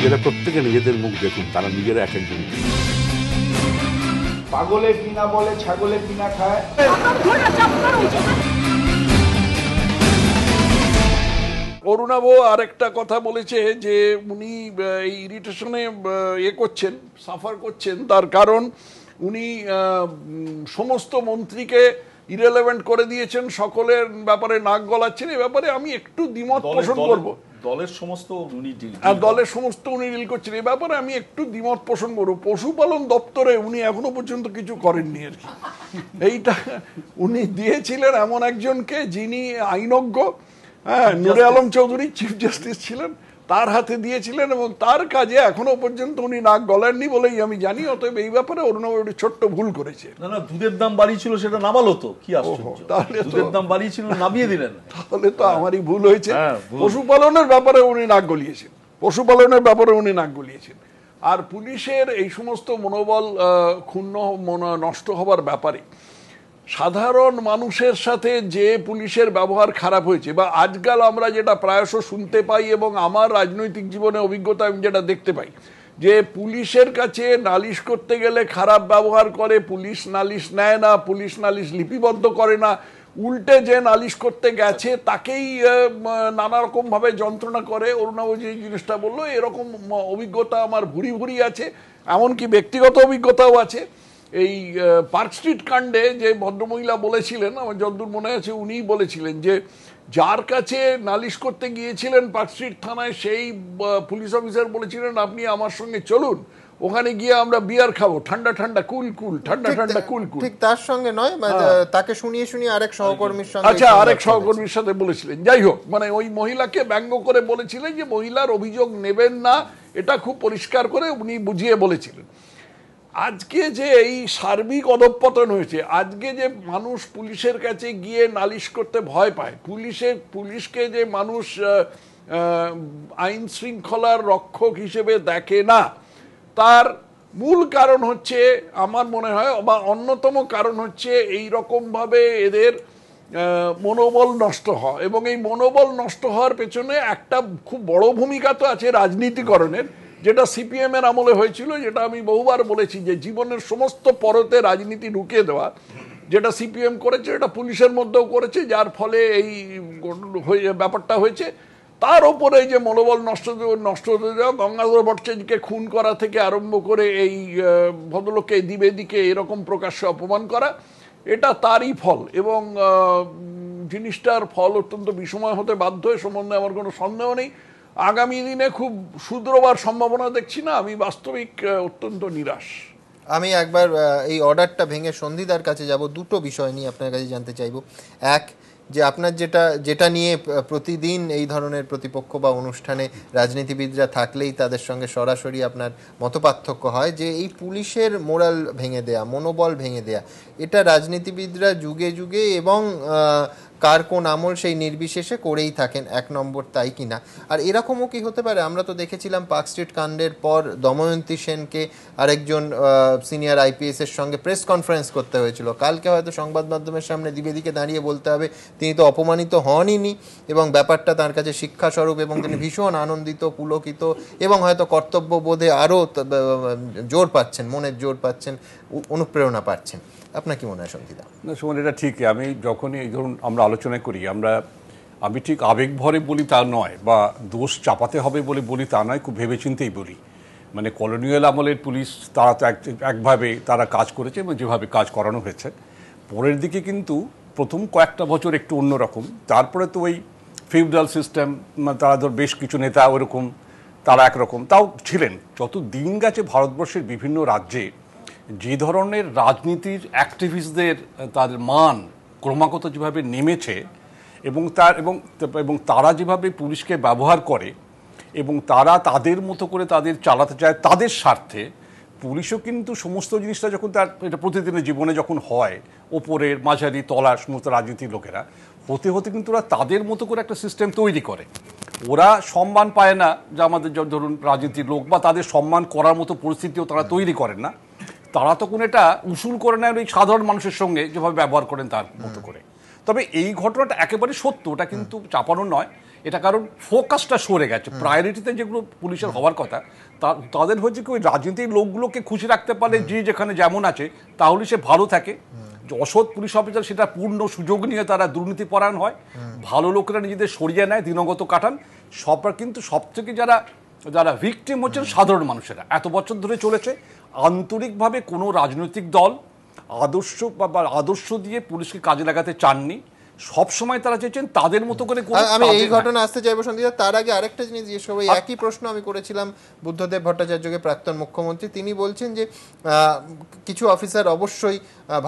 এরা প্রত্যেকে নিজেদের মুখ দেখুন, তারা নিজেরা এক একজন।
পাগলে কিনা বলে ছাগলে কিনা খায়।
অরুণাবু আরেকটা কথা বলেছে যে উনি এই ইরিটেশনে করছেন, সাফার করছেন, তার কারণ উনি সমস্ত মন্ত্রীকে ইরেলেভেন্ট করে দিয়েছেন, সকলের ব্যাপারে নাক গলাচ্ছেন। এই ব্যাপারে আমি একটু দ্বিমত পোষণ করব।
দলের সমস্ত
উনি ডিল করছেন, এই ব্যাপারে আমি একটু দ্বিমত পোষণ করব। পশুপালন দপ্তরে উনি এখনো পর্যন্ত কিছু করেননি আর কি। এইটা উনি দিয়েছিলেন এমন একজনকে যিনি আইনজ্ঞ, নূরে আলম চৌধুরী চিফ জাস্টিস ছিলেন, তার হাতে দিয়েছিলেন এবং তার কাজে এখনো পর্যন্ত উনি নাক গলাননি বলেই আমি জানি। অতএব এই ব্যাপারে অরুণাবু একটু ছোট্ট ভুল করেছে।
না, দুধের দাম বাড়িয়েছিল সেটা নামালো তো, কি আশ্চর্য। তাহলে দুধের দাম বাড়িয়েছিল, নামিয়ে দিলেন।
তাহলে তো আমারই ভুল হয়েছে। পশুপালনের ব্যাপারে উনি নাক গলিয়েছেন, আর পুলিশের এই সমস্ত মনোবল ক্ষুণ্ণ নষ্ট হবার ব্যাপারে সাধারণ মানুষের সাথে যে পুলিশের ব্যবহার খারাপ হয়েছে, বা আজকাল আমরা যেটা প্রায়শ শুনতে পাই এবং আমার রাজনৈতিক জীবনে অভিজ্ঞতা আমি যেটা দেখতে পাই, যে পুলিশের কাছে নালিশ করতে গেলে খারাপ ব্যবহার করে, পুলিশ নালিশ নেয় না, পুলিশ নালিশ লিপিবদ্ধ করে না, উল্টে যে নালিশ করতে গেছে তাকেই নানা রকম ভাবে যন্ত্রণা করে। অরুণাবু যে জিনিসটা বললো, এরকম অভিজ্ঞতা আমার ভুরি ভুরি আছে, এমনকি ব্যক্তিগত অভিজ্ঞতাও আছে। এই পার্ক স্ট্রিট কাণ্ডে যে ভদ্রমহিলা বলেছিলেন, আমার যতদূর মনে আছে উনিই বলেছিলেন যে যার কাছে নালিশ করতে গিয়েছিলেন পার্ক স্ট্রিট থানায়, সেই পুলিশ অফিসার বলেছিলেন আপনি আমার সঙ্গে চলুন, ওখানে গিয়ে আমরা বিয়ার খাবো, ঠান্ডা ঠান্ডা কুল কুল, ঠান্ডা ঠান্ডা কুল কুল।
ঠিক তার সঙ্গে নয়, তাকে শুনিয়ে আরেক সহকর্মীর সঙ্গে,
আচ্ছা আরেক সহকর্মীর সাথে বলেছিলেন। যাই হোক, মানে ওই মহিলাকে ব্যঙ্গ করে বলেছিলেন যে মহিলার অভিযোগ নেবেন না, এটা খুব পরিষ্কার করে উনি বুঝিয়ে বলেছিলেন। আজকে যে এই সার্বিক অধঃপতন হয়েছে, আজকে যে মানুষ পুলিশের কাছে গিয়ে নালিশ করতে ভয় পায়, পুলিশকে যে মানুষ আইন শৃঙ্খলার রক্ষক হিসেবে দেখে না, তার মূল কারণ হচ্ছে আমার মনে হয়, বা অন্যতম কারণ হচ্ছে এই রকমভাবে এদের মনোবল নষ্ট হয়। এবং এই মনোবল নষ্ট হওয়ার পেছনে একটা খুব বড় ভূমিকা তো আছে রাজনীতিকরণের, যেটা সিপিএম এর আমলে হয়েছিল, যেটা আমি বহুবার বলেছি যে জীবনের সমস্ত পরতে রাজনীতি ঢুকিয়ে দেওয়া, যেটা সিপিএম করেছে, এটা পুলিশের মধ্যেও করেছে, যার ফলে এই ব্যাপারটা হয়েছে। তার ওপরে যে মনোবল নষ্ট হতে দেওয়া, গঙ্গাধর ভট্টাচার্যকে খুন করা থেকে আরম্ভ করে এই ভদ্রলোককে দিকে এরকম প্রকাশ্যে অপমান করা, এটা তারই ফল। এবং জিনিসটার ফল অত্যন্ত বিষময় হতে বাধ্য, এ সম্বন্ধে আমার কোনো সন্দেহ নেই। আগামী দিনে খুব শুধরোবার সম্ভাবনা দেখছি না, আমি বাস্তবিক অত্যন্ত নিরাশ।
আমি একবার এই অর্ডারটা ভেঙে সন্ধিদার কাছে যাব, দুটো বিষয় নিয়ে আপনার কাছে জানতে চাইব। এক, যে আপনার যেটা নিয়ে প্রতিদিন এই ধরনের প্রতিপক্ষ বা অনুষ্ঠানে রাজনীতিবিদরা থাকলেই তাদের সঙ্গে সরাসরি আপনার মতপার্থক্য হয়, যে এই পুলিশের মোরাল ভেঙে দেয়া, মনোবল ভেঙে দেয়া, এটা রাজনীতিবিদরা যুগে যুগে এবং কার কোন আমল সেই নির্বিশেষে করেই থাকেন। এক নম্বর, তাই কিনা? আর এরকমও কি হতে পারে, আমরা তো দেখেছিলাম পার্ক স্ট্রিট কাণ্ডের পর দময়ন্তী সেনকে আরেকজন সিনিয়র আইপিএস এর সঙ্গে প্রেস কনফারেন্স করতে হয়েছিল। কালকে হয়তো সংবাদ মাধ্যমের সামনে দ্বিবেদীকে দাঁড়িয়ে বলতে হবে তিনি তো অপমানিত হনইনি এবং ব্যাপারটা তার কাছে শিক্ষাস্বরূপ, এবং তিনি ভীষণ আনন্দিত, পুলকিত এবং হয়তো কর্তব্যবোধে আরও জোর পাচ্ছেন, মনের জোর পাচ্ছেন, অনুপ্রেরণা পাচ্ছেন। আপনার কি মনে হয় সন্ধিদা?
না সুমন, এটা ঠিক। আমি যখনই এই ধরুন আমরা আলোচনা করি, আমি ঠিক আবেগ ভরে বলি তা নয়, বা দোষ চাপাতে হবে বলি তা নয়, খুব ভেবেচিন্তেই বলি। মানে কলোনিয়াল আমলের পুলিশ তারা তো একভাবে তারা কাজ করেছে এবং যেভাবে কাজ করানো হয়েছে, পরের দিকে কিন্তু প্রথম কয়েকটা বছর একটু অন্যরকম, তারপরে তো ওই ফিউডাল সিস্টেম, তারা ধর বেশ কিছু নেতা ওরকম, তারা একরকম তাও ছিলেন। যত দিন গেছে ভারতবর্ষের বিভিন্ন রাজ্যে যে ধরনের রাজনীতির অ্যাক্টিভিস্টদের তাদের মান ক্রমাগত যেভাবে নেমেছে, এবং তারা যেভাবে পুলিশকে ব্যবহার করে এবং তারা তাদের মতো করে তাদের চালাতে চায় তাদের স্বার্থে, পুলিশও কিন্তু সমস্ত জিনিসটা যখন এটা প্রতিদিনের জীবনে যখন হয়, ওপরের মাঝারি তলার সমস্ত রাজনীতির লোকেরা হতে হতে কিন্তু ওরা তাদের মতো করে একটা সিস্টেম তৈরি করে। ওরা সম্মান পায় না, যে আমাদের ধরুন রাজনীতির লোক, বা তাদের সম্মান করার মতো পরিস্থিতিও তারা তৈরি করেন না। তারা তখন এটা উসুল করে নেয় ওই সাধারণ মানুষের সঙ্গে যেভাবে ব্যবহার করেন তার মতো করে। তবে এই ঘটনাটা একেবারে সত্য, ওটা কিন্তু চাপানো নয়, এটা কারণ ফোকাসটা সরে গেছে। প্রায়োরিটিতে যেগুলো পুলিশের হওয়ার কথা তাদের হচ্ছে কি ওই রাজনীতির লোকগুলোকে খুশি রাখতে পারলে যে যেখানে যেমন আছে তাহলে সে ভালো থাকে। অসৎ পুলিশ অফিসার সেটা পূর্ণ সুযোগ নিয়ে তারা দুর্নীতিপরায়ণ হয়, ভালো লোকেরা নিজেদের সরিয়ে নেয়, দিনগত কাটান। কিন্তু সব থেকে যারা ভিকটিম হচ্ছেন সাধারণ মানুষেরা। এত বছর ধরে চলেছে, আন্তরিকভাবে কোনো রাজনৈতিক দল আদর্শ দিয়ে পুলিশকে কাজে লাগাতে চাননি, সবসময় তারা চেয়েছেন তাদের মতো করে।
আমি এই ঘটনা আসতে চাইবো সন্ধিদা, তার আগে আরেকটা জিনিস, যে সবাই একই প্রশ্ন আমি করেছিলাম বুদ্ধদেব ভট্টাচার্যকে, প্রাক্তন মুখ্যমন্ত্রী। তিনি বলছেন যে কিছু অফিসার অবশ্যই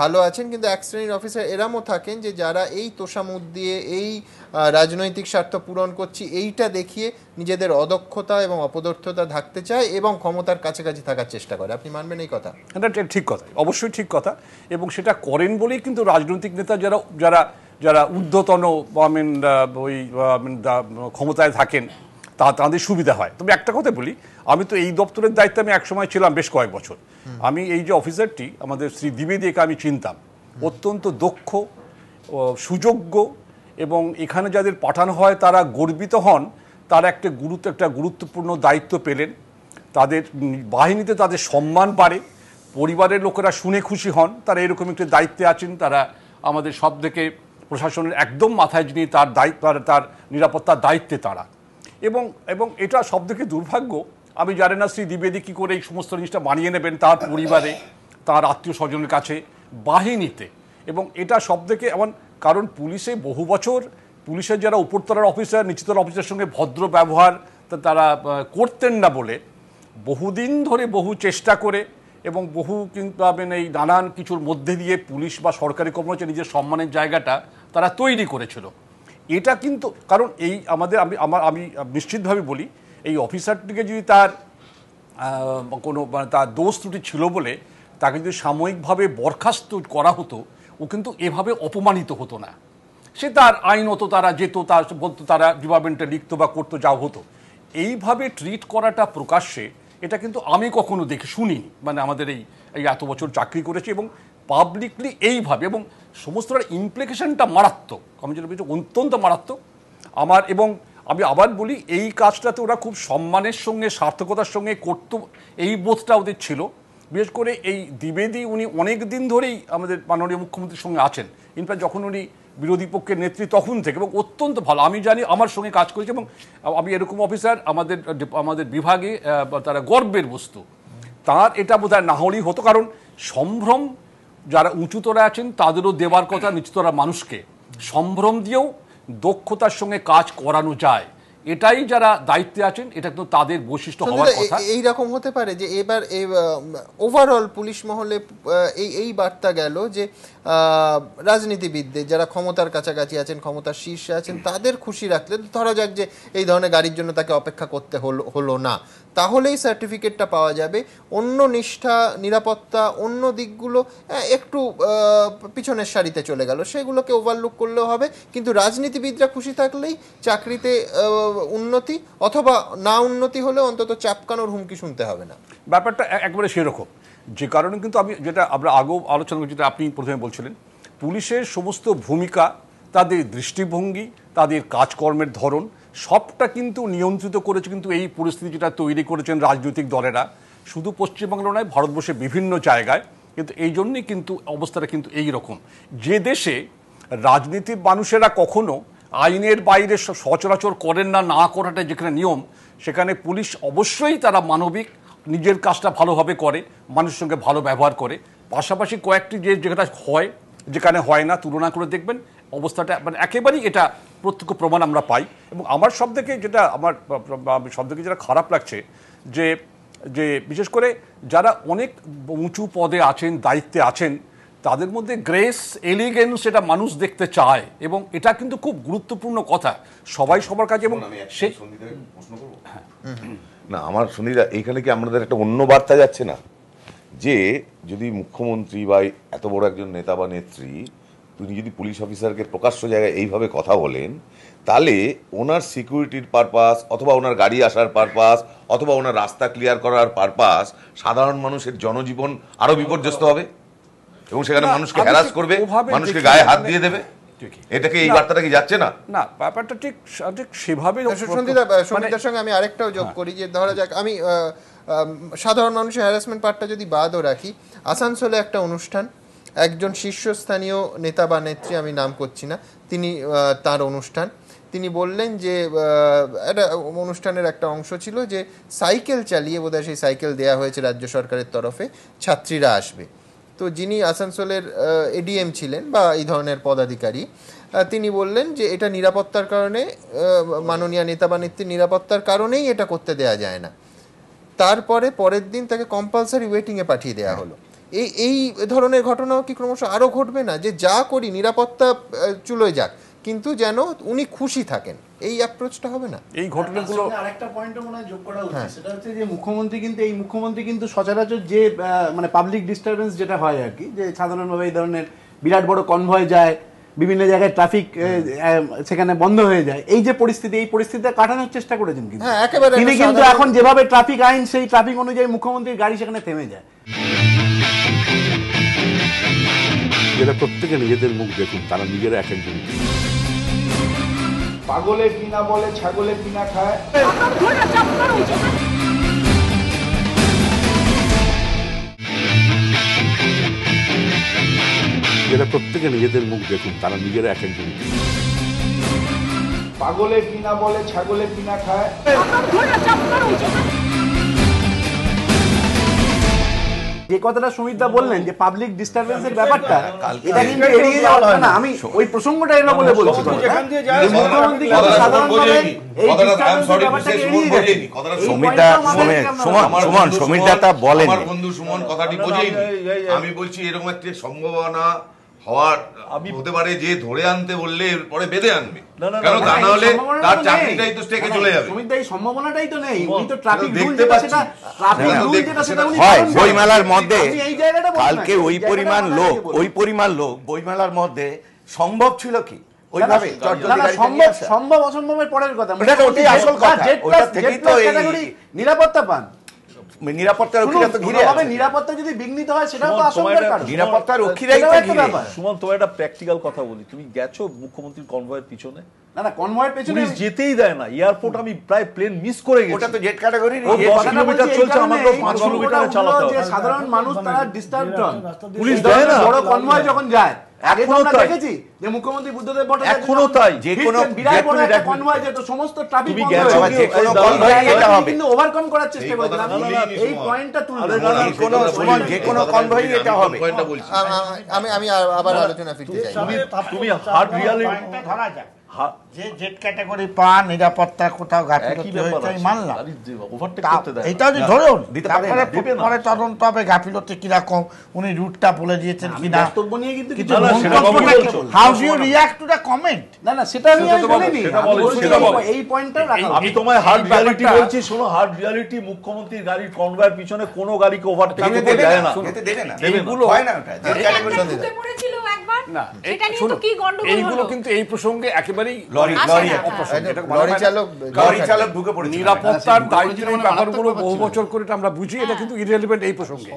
ভালো আছেন, কিন্তু এক শ্রেণীর অফিসার এরামও থাকেন যে যারা এই তোষামোদ দিয়ে এই রাজনৈতিক স্বার্থ পূরণ করছি এইটা দেখিয়ে নিজেদের অদক্ষতা এবং অপদার্থতা ঢাকতে চায় এবং ক্ষমতার কাছাকাছি থাকার চেষ্টা করে। আপনি মানবেন এই কথা?
এটা ঠিক কথা, অবশ্যই ঠিক কথা, এবং সেটা করেন বলেই কিন্তু রাজনৈতিক নেতা যারা ঊর্ধ্বতন ওই ক্ষমতায় থাকেন তাদের সুবিধা হয়। তবে একটা কথা বলি, আমি তো এই দপ্তরের দায়িত্বে আমি একসময় ছিলাম বেশ কয়েক বছর। আমি এই যে অফিসারটি আমাদের শ্রী দ্বিবেদীকে আমি চিনতাম, অত্যন্ত দক্ষ, সুযোগ্য, এবং এখানে যাদের পাঠানো হয় তারা গর্বিত হন, তারা একটা গুরুত্বপূর্ণ দায়িত্ব পেলেন, তাদের বাহিনীতে তাদের সম্মান বাড়ে, পরিবারের লোকেরা শুনে খুশি হন তারা এরকম একটি দায়িত্বে আছেন, তারা আমাদের সব থেকে প্রশাসনের একদম মাথায় যিনি তার দায়িত্ব, তার নিরাপত্তার দায়িত্বে তারা। এবং এটা সব থেকে দুর্ভাগ্য, আমি জানি না শ্রী দ্বিবেদী কী করে এই সমস্ত জিনিসটা মানিয়ে নেবেন তার পরিবারে, তার আত্মীয় স্বজনের কাছে, বাহিনীতে। এবং এটা সব থেকে এমন, কারণ পুলিশে বহু বছর পুলিশের যারা উপরতলার অফিসার নিচতলার অফিসারের সঙ্গে ভদ্র ব্যবহার তারা করতেন না বলে বহুদিন ধরে বহু চেষ্টা করে এবং বহু কিন্তু এই নানান কিছুর মধ্যে দিয়ে পুলিশ বা সরকারি কর্মচারী নিজের সম্মানের জায়গাটা তারা তৈরি করেছিল। এটা কিন্তু কারণ এই আমি নিশ্চিতভাবে বলি, এই অফিসারটিকে যদি তার কোনো তার দোষ ত্রুটি ছিল বলে
তাকে যদি সাময়িকভাবে বরখাস্ত করা হতো, ও কিন্তু এভাবে অপমানিত হতো না। সে তার আইনত তারা যেত, তার বলতো, তারা ডিপার্টমেন্টে লিখতো বা করতো, যা হতো। এইভাবে ট্রিট করাটা প্রকাশ্যে, এটা কিন্তু আমি কখনো দেখে শুনিনি। মানে আমাদের এই এত বছর চাকরি করেছি এবং পাবলিকলি এইভাবে, এবং সমস্ত ইমপ্লিকেশনটা মারাত্মক, আমি যেটা বলছি অত্যন্ত মারাত্মক আমার। এবং আমি আবার বলি, এই কাজটাতে ওরা খুব সম্মানের সঙ্গে, সার্থকতার সঙ্গে করতো, এই বোধটা ওদের ছিল। বিশেষ করে এই দ্বিবেদী, উনি অনেক দিন ধরেই আমাদের মাননীয় মুখ্যমন্ত্রীর সঙ্গে আছেন। ইনফ্যাক্ট যখন উনি বিরোধী পক্ষের নেত্রী তখন থেকে, এবং অত্যন্ত ভালো, আমি জানি, আমার সঙ্গে কাজ করেছে, এবং আমি এরকম অফিসার আমাদের বিভাগে তারা গর্বের বস্তু। তার এটা বোধহয় না হলেই হতো, কারণ সম্ভ্রম যারা উঁচুতরা আছেন তাদেরও দেওয়ার কথা নিচুতরা মানুষকে। সম্ভ্রম দিয়েও দক্ষতার সঙ্গে কাজ করানো যায়, এটাই যারা দায়িত্বে আছেন, এটা কিন্তু তাদের বৈশিষ্ট্য হওয়ার কথা।
এইরকম হতে পারে যে এবার ওভারঅল পুলিশ মহলে এই বার্তা গেল যে রাজনীতিবিদদের, যারা ক্ষমতার কাছাকাছি আছেন, ক্ষমতার শীর্ষে আছেন, তাদের খুশি রাখলে, ধরা যাক যে এই ধরনের গাড়ির জন্য তাকে অপেক্ষা করতে হলো না, তাহলেই সার্টিফিকেটটা পাওয়া যাবে। অন্য নিষ্ঠা, নিরাপত্তা, অন্য দিকগুলো একটু পিছনের সারিতে চলে গেল, সেগুলোকে ওভারলুক করলেও হবে। কিন্তু রাজনীতিবিদরা খুশি থাকলেই চাকরিতে উন্নতি, অথবা না উন্নতি হলে অন্তত চাপকানোর হুমকি শুনতে হবে না।
ব্যাপারটা একবারে সেরকম। যে কারণে কিন্তু আমি, যেটা আমরা আগেও আলোচনা করছি, যেটা আপনি প্রথমে বলছিলেন, পুলিশের সমস্ত ভূমিকা, তাদের দৃষ্টিভঙ্গি, তাদের কাজকর্মের ধরন, সবটা কিন্তু নিয়ন্ত্রিত করেছে কিন্তু এই পরিস্থিতি যেটা তৈরি করেছেন রাজনৈতিক দলেরা, শুধু পশ্চিমবাংলা নয়, ভারতবর্ষের বিভিন্ন জায়গায়। কিন্তু এই জন্যই কিন্তু অবস্থাটা কিন্তু এই রকম। যে দেশে রাজনীতির মানুষেরা কখনো আইনের বাইরে সচরাচর করেন না, না করাটা যেখানে নিয়ম, সেখানে পুলিশ অবশ্যই তারা মানবিক, নিজের কাজটা ভালোভাবে করে, মানুষের সঙ্গে ভালো ব্যবহার করে। পাশাপাশি কয়েকটি যেটা হয়, যেখানে হয় না, তুলনা করে দেখবেন অবস্থাটা মানে একেবারেই এটা প্রত্যক্ষ প্রমাণ আমরা পাই। এবং আমার সবথেকে যেটা খারাপ লাগছে, যে বিশেষ করে যারা অনেক উঁচু পদে আছেন, দায়িত্বে আছেন, তাদের মধ্যে গ্রেস, এলিগেন্স, এটা মানুষ দেখতে চায়, এবং এটা কিন্তু খুব গুরুত্বপূর্ণ কথা সবাই সবার কাছে। এবং
না, আমার সুনীতা, এইখানে কি আমাদের একটা অন্য বার্তা যাচ্ছে না, যে যদি মুখ্যমন্ত্রী বা এত বড় একজন নেতা বা নেত্রী, তিনি যদি পুলিশ অফিসারকে প্রকাশ্য জায়গায় এইভাবে কথা বলেন, তাহলে ওনার সিকিউরিটির পারপাস, অথবা ওনার গাড়ি আসার পারপাস, অথবা ওনার রাস্তা ক্লিয়ার করার পারপাস, সাধারণ মানুষের জনজীবন আরো বিপর্যস্ত হবে, এবং সেখানে মানুষকে হ্যারাস করবে, মানুষকে গায়ে হাত দিয়ে দেবে। এটাকে, এই বার্তাটা কি যাচ্ছে না?
না, ব্যাপারটা ঠিক সেভাবে।
সঙ্গীতার সঙ্গে আমি আরেকটাও যোগ করি, যে ধরা যাক আমি সাধারণ মানুষের হ্যারাসমেন্ট পার্টটা যদি বাদও রাখি, আসানসোলে একটা অনুষ্ঠান, একজন শীর্ষস্থানীয় নেতা বা নেত্রী, আমি নাম করছি না, তিনি তার অনুষ্ঠান, তিনি বললেন যে একটা অনুষ্ঠানের একটা অংশ ছিল যে সাইকেল চালিয়ে, বোধহয় সেই সাইকেল দেয়া হয়েছে রাজ্য সরকারের তরফে, ছাত্রীরা আসবে। তো যিনি আসানসোলের এডিএম ছিলেন বা এই ধরনের পদাধিকারী, তিনি বললেন যে এটা নিরাপত্তার কারণে, মাননীয় নেতা বা নেত্রীর নিরাপত্তার কারণেই এটা করতে দেয়া যায় না। তারপরে পরের দিন তাকে কম্পালসারি ওয়েটিংয়ে পাঠিয়ে দেওয়া হলো। এই ধরনের ঘটনাও কি ক্রমশ আরও ঘটবে না, যে যা করি নিরাপত্তা চুলোয় যাক, কিন্তু যেন উনি খুশি থাকেন, এই অ্যাপ্রোচটা হবে না?
এই ঘটনাগুলো
আরেকটা পয়েন্ট মনে হয় যোগ করা উচিত, সেটা হচ্ছে যে মুখ্যমন্ত্রী কিন্তু সচরাচর যে মানে পাবলিক ডিস্টারবেন্স যেটা হয় আর কি, যে সাধারণভাবে এই ধরনের বিরাট বড় কনভয় যায়, বিভিন্ন জায়গায় ট্রাফিক সেখানে বন্ধ হয়ে যায়, এই যে পরিস্থিতি, এই পরিস্থিতিটা কাটানোর চেষ্টা করেছেন কিন্তু তিনি। কিন্তু এখন যেভাবে ট্রাফিক আইন, সেই ট্রাফিক অনুযায়ী মুখ্যমন্ত্রীর গাড়ি সেখানে থেমে যায়।
যারা প্রত্যেকে নিজেদের মুখ দেখুন, তারা নিজেরা এক একজন।
পাগলে কিনা বলে ছাগলে কিনা খায়।
যারা প্রত্যেকে নিজেদের মুখ দেখুন, তারা নিজেরা এক একজন।
পাগলে কিনা বলে ছাগলে কিনা খায়।
যে কথাটা সুমিতদা বললেন যে পাবলিক ডিস্টারবেন্সের ব্যাপারটা, এটা কিন্তু এড়িয়ে যাওয়া হয় না। আমি ওই প্রসঙ্গটা এলো বলে বলছি, মুখ্যমন্ত্রী কিন্তু সাধারণভাবে এই ডিস্টারবেন্সের ব্যাপারটাকে এড়িয়ে যাচ্ছে।
সুমিতা তা বলেন, আমার বন্ধু সুমন কথাটি বোঝেনি। আমি বলছি এরকম একটা সম্ভাবনা হওয়ার হতে পারে যে ধরে আনতে বললে এরপরে বেঁধে আনবে, কেন তা না হলে তার চাকরিটাই তো স্টেকে চলে যাবে।
এই সম্ভাবনাটাই তো নেই, উনি তো ট্রাফিক রুল যেটা সেটা ট্রাফিক রুল যেটা সেটা উনি
হয় বইমেলার মধ্যে
এই জায়গাটা
কালকে ওই পরিমাণ লোক বইমেলার মধ্যে সম্ভব ছিল কি ওইভাবে
সম্ভব অসম্ভবের পরের কথা,
ওটাই আসল কথা। ওটা থেকেই তো
নিরাপত্তা পান,
নিরাপত্তার রক্ষীরা তো ঘিরে আছে।
নিরাপত্তা যদি বিঘ্নিত হয় সেটাও তো আশঙ্কার কারণ।
নিরাপত্তার রক্ষীরাই তো ঘিরে।
সুমন, তোমার একটা প্র্যাকটিক্যাল কথা বলি, তুমি গেছো মুখ্যমন্ত্রীর কনভয়ের পিছনে?
না কনভয়ের পেছনে
পুলিশ যেতেই দেয় না। এয়ারপোর্ট আমি প্রায় প্লেন মিস করে গেছি।
ওটা তো জেট ক্যাটাগরি,
10 কিলোমিটার চলছে, আমাকে 5 কিলোমিটারে চালাতে হবে।
সাধারণ মানুষ তারা ডিস্টার্ব হন,
পুলিশ দেয় না।
বড় কনভয় যখন যায় আগে তো
এখনো
আমরা
তাই।
দেখেছি যে মুখ্যমন্ত্রী বুদ্ধদেব ভট্টাচার্য
এখনো তাই।
যে কোনো
বিরাট বড় একটা কনভয় যেত, সমস্ত ট্রাফিক
তুমি
বন্ধ
গেছো,
হয়ে
যে কোনো কনভয় এটা হবে,
কিন্তু ওভারকাম করার চেষ্টা করেছিলাম। এই পয়েন্টটা তুলতে
যে কোনো কনভয় এটা হবে।
আমি আবার আলোচনা ফিরতে চাই।
তুমি হার্ড রিয়ালিটি
ধরা যায় যে জেট ক্যাটাগরি পান, নিরাপত্তা কোথাও গাফিলতি হয়েছে মানলাম, এটাও যে ধরুন পরে তদন্ত হবে গাফিলতি কিরকম, উনি রুটটা বলে দিয়েছেন কিনা,
বক্তব্য নিয়ে কিন্তু কিছু
how do you react to the comment.
না সেটা আমি বলিনি, এই পয়েন্টটা রাখা।
আমি তোমায় হার্ড রিয়ালিটি বলছি, শোনো, হার্ড রিয়ালিটি মুখ্যমন্ত্রীর গাড়ির কনভয়ের পিছনে কোনো গাড়িকে ওভারটেক করতে দেয় না।
এইগুলো হয় না, ওটা জেট ক্যাটাগরি
না, এইগুলো কিন্তু এই প্রসঙ্গে একেবারেই নিরাপত্তার দায়িত্বের ব্যাপারগুলো বহু বছর করে আমরা বুঝি, এটা কিন্তু ইররিলেভেন্ট এই প্রসঙ্গে।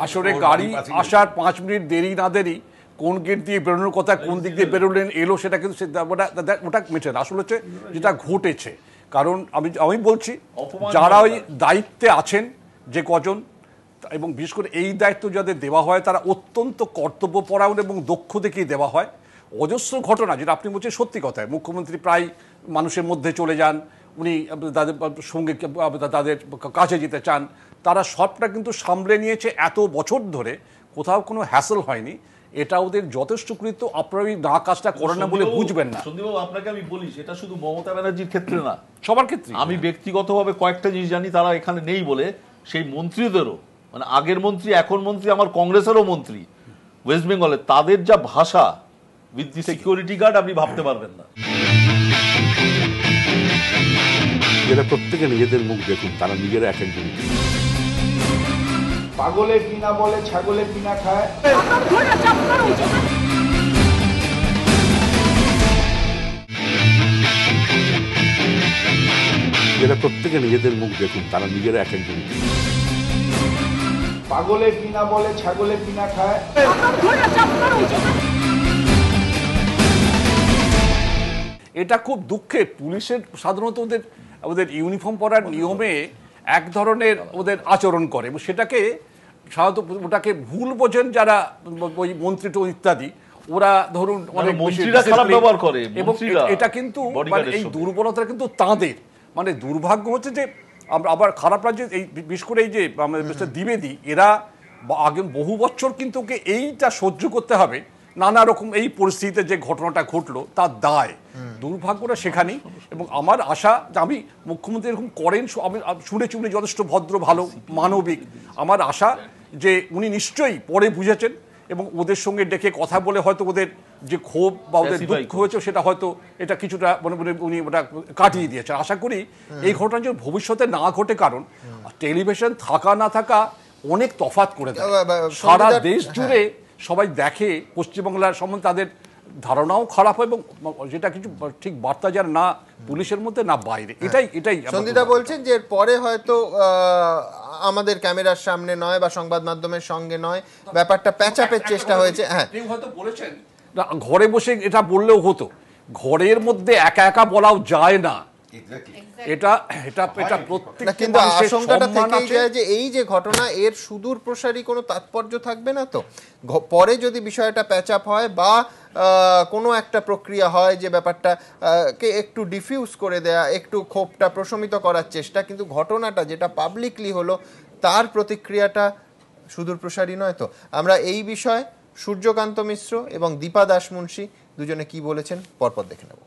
আসলে গাড়ি আসার 5 মিনিট দেরি না দেরি, কোন গেট দিয়ে বেরোনোর কথা, কোন দিক দিয়ে বেরোলেন এলো, সেটা কিন্তু ওটা মেটে না। আসলে হচ্ছে যেটা ঘটেছে, কারণ আমি বলছি যারা ওই দায়িত্বে আছেন যে কজন, এবং বিশেষ করে এই দায়িত্ব যাদের দেওয়া হয় তারা অত্যন্ত কর্তব্যপরায়ণ এবং দক্ষ দেখেই দেওয়া হয়। অজস্র ঘটনা যেটা আপনি বলছেন সত্যি কথা, মুখ্যমন্ত্রী প্রায় মানুষের মধ্যে চলে যান, উনি তাদের সঙ্গে তাদের কাছে যেতে চান, তারা সবটা কিন্তু সামলে নিয়েছে এত বছর ধরে, কোথাও কোনো হ্যাসেল হয়নি। এটা ওদের যথেষ্ট কৃত, আপনারা না কাজটা করেন না বলে বুঝবেন না।
সন্দীপবাবু, আপনাকে আমি বলি, সেটা শুধু মমতা ব্যানার্জির ক্ষেত্রে না,
সবার ক্ষেত্রে।
আমি ব্যক্তিগতভাবে কয়েকটা জিনিস জানি, তারা এখানে নেই বলে, সেই মন্ত্রীদেরও, মানে আগের মন্ত্রী এখন মন্ত্রী, আমার কংগ্রেসেরও মন্ত্রী ওয়েস্ট বেঙ্গলে, তাদের যা ভাষা উইথ দি সিকিউরিটি গার্ড আপনি ভাবতে পারবেন না।
এরা প্রত্যেকে নিজেদের মুখ দেখুন, তারা নিজেরা এক একজন।
পাগলে কিনা বলে ছাগলে কিনা খায়।
এরা প্রত্যেকে নিজেদের মুখ দেখুন, তারা নিজেরা এক একজন।
পাগলে কিনা বলে ছাগলে কিনা খায়।
এটা খুব দুঃখের। পুলিশের সাধারণত ওদের ইউনিফর্ম পরার নিয়মে এক ধরনের ওদের আচরণ করে, এবং সেটাকে সাধারণত ওটাকে ভুল বোঝেন যারা ওই মন্ত্রী ইত্যাদি, ওরা ধরুন অনেক
মন্ত্রীরা খারাপ ব্যবহার করে,
এবং এটা কিন্তু এই দুর্বলতা কিন্তু তাঁদের, মানে দুর্ভাগ্য হচ্ছে যে আমরা আবার খারাপ রাজ্যে এই বিশেষ করে এই যে মিস্টার দ্বিবেদী, এরা আগে বহু বছর কিন্তু ওকে এইটা সহ্য করতে হবে, নানা রকম এই পরিস্থিতিতে যে ঘটনাটা ঘটলো তার দায়, দুর্ভাগ্যটা সেখানেই। এবং আমার আশা, আমি মুখ্যমন্ত্রী এরকম করেন, আমি শুনেছি উনি যথেষ্ট ভদ্র, ভালো, মানবিক। আমার আশা যে উনি নিশ্চয়ই পরে বুঝেছেন, এবং ওদের সঙ্গে ডেকে কথা বলে হয়তো ওদের যে ক্ষোভ বা ওদের দুঃখ হয়েছে সেটা হয়তো এটা কিছুটা উনি ওটা কাটিয়ে দিয়েছেন। আশা করি এই ঘটনা যেন ভবিষ্যতে না ঘটে, কারণ টেলিভিশন থাকা না থাকা অনেক তফাৎ করে দেয়। সারা দেশ জুড়ে সবাই দেখে, পশ্চিমবাংলার সম্বন্ধে তাদের ধারণাও খারাপ হয়, এবং যেটা কিছু ঠিক বার্তা যার না পুলিশের মধ্যে না বাইরে। এটাই
সন্দীপদা বলছেন যে পরে হয়তো আমাদের ক্যামেরার সামনে নয় বা সংবাদ মাধ্যমের সঙ্গে নয়, ব্যাপারটা প্যাচাপের চেষ্টা হয়েছে। হ্যাঁ,
হয়তো বলেছেন ঘরে বসে এটা বললেও হতো, ঘরের মধ্যে একা একা বলাও যায় না। এটা প্রত্যেক,
কিন্তু আশঙ্কাটা থেকেই যায় যে এই যে ঘটনা, এর সুদূর প্রসারী কোনো তাৎপর্য থাকবে না তো? পরে যদি বিষয়টা প্যাচ আপ হয় বা কোনো একটা প্রক্রিয়া হয় যে ব্যাপারটা কে একটু ডিফিউজ করে দেয়া, একটু ক্ষোভটা প্রশমিত করার চেষ্টা, কিন্তু ঘটনাটা যেটা পাবলিকলি হলো তার প্রতিক্রিয়াটা সুদূর প্রসারী নয় তো? আমরা এই বিষয়ে সূর্যকান্ত মিশ্র এবং দীপা দাস মুন্সি দুজনে কি বলেছেন পরপর দেখে নেব।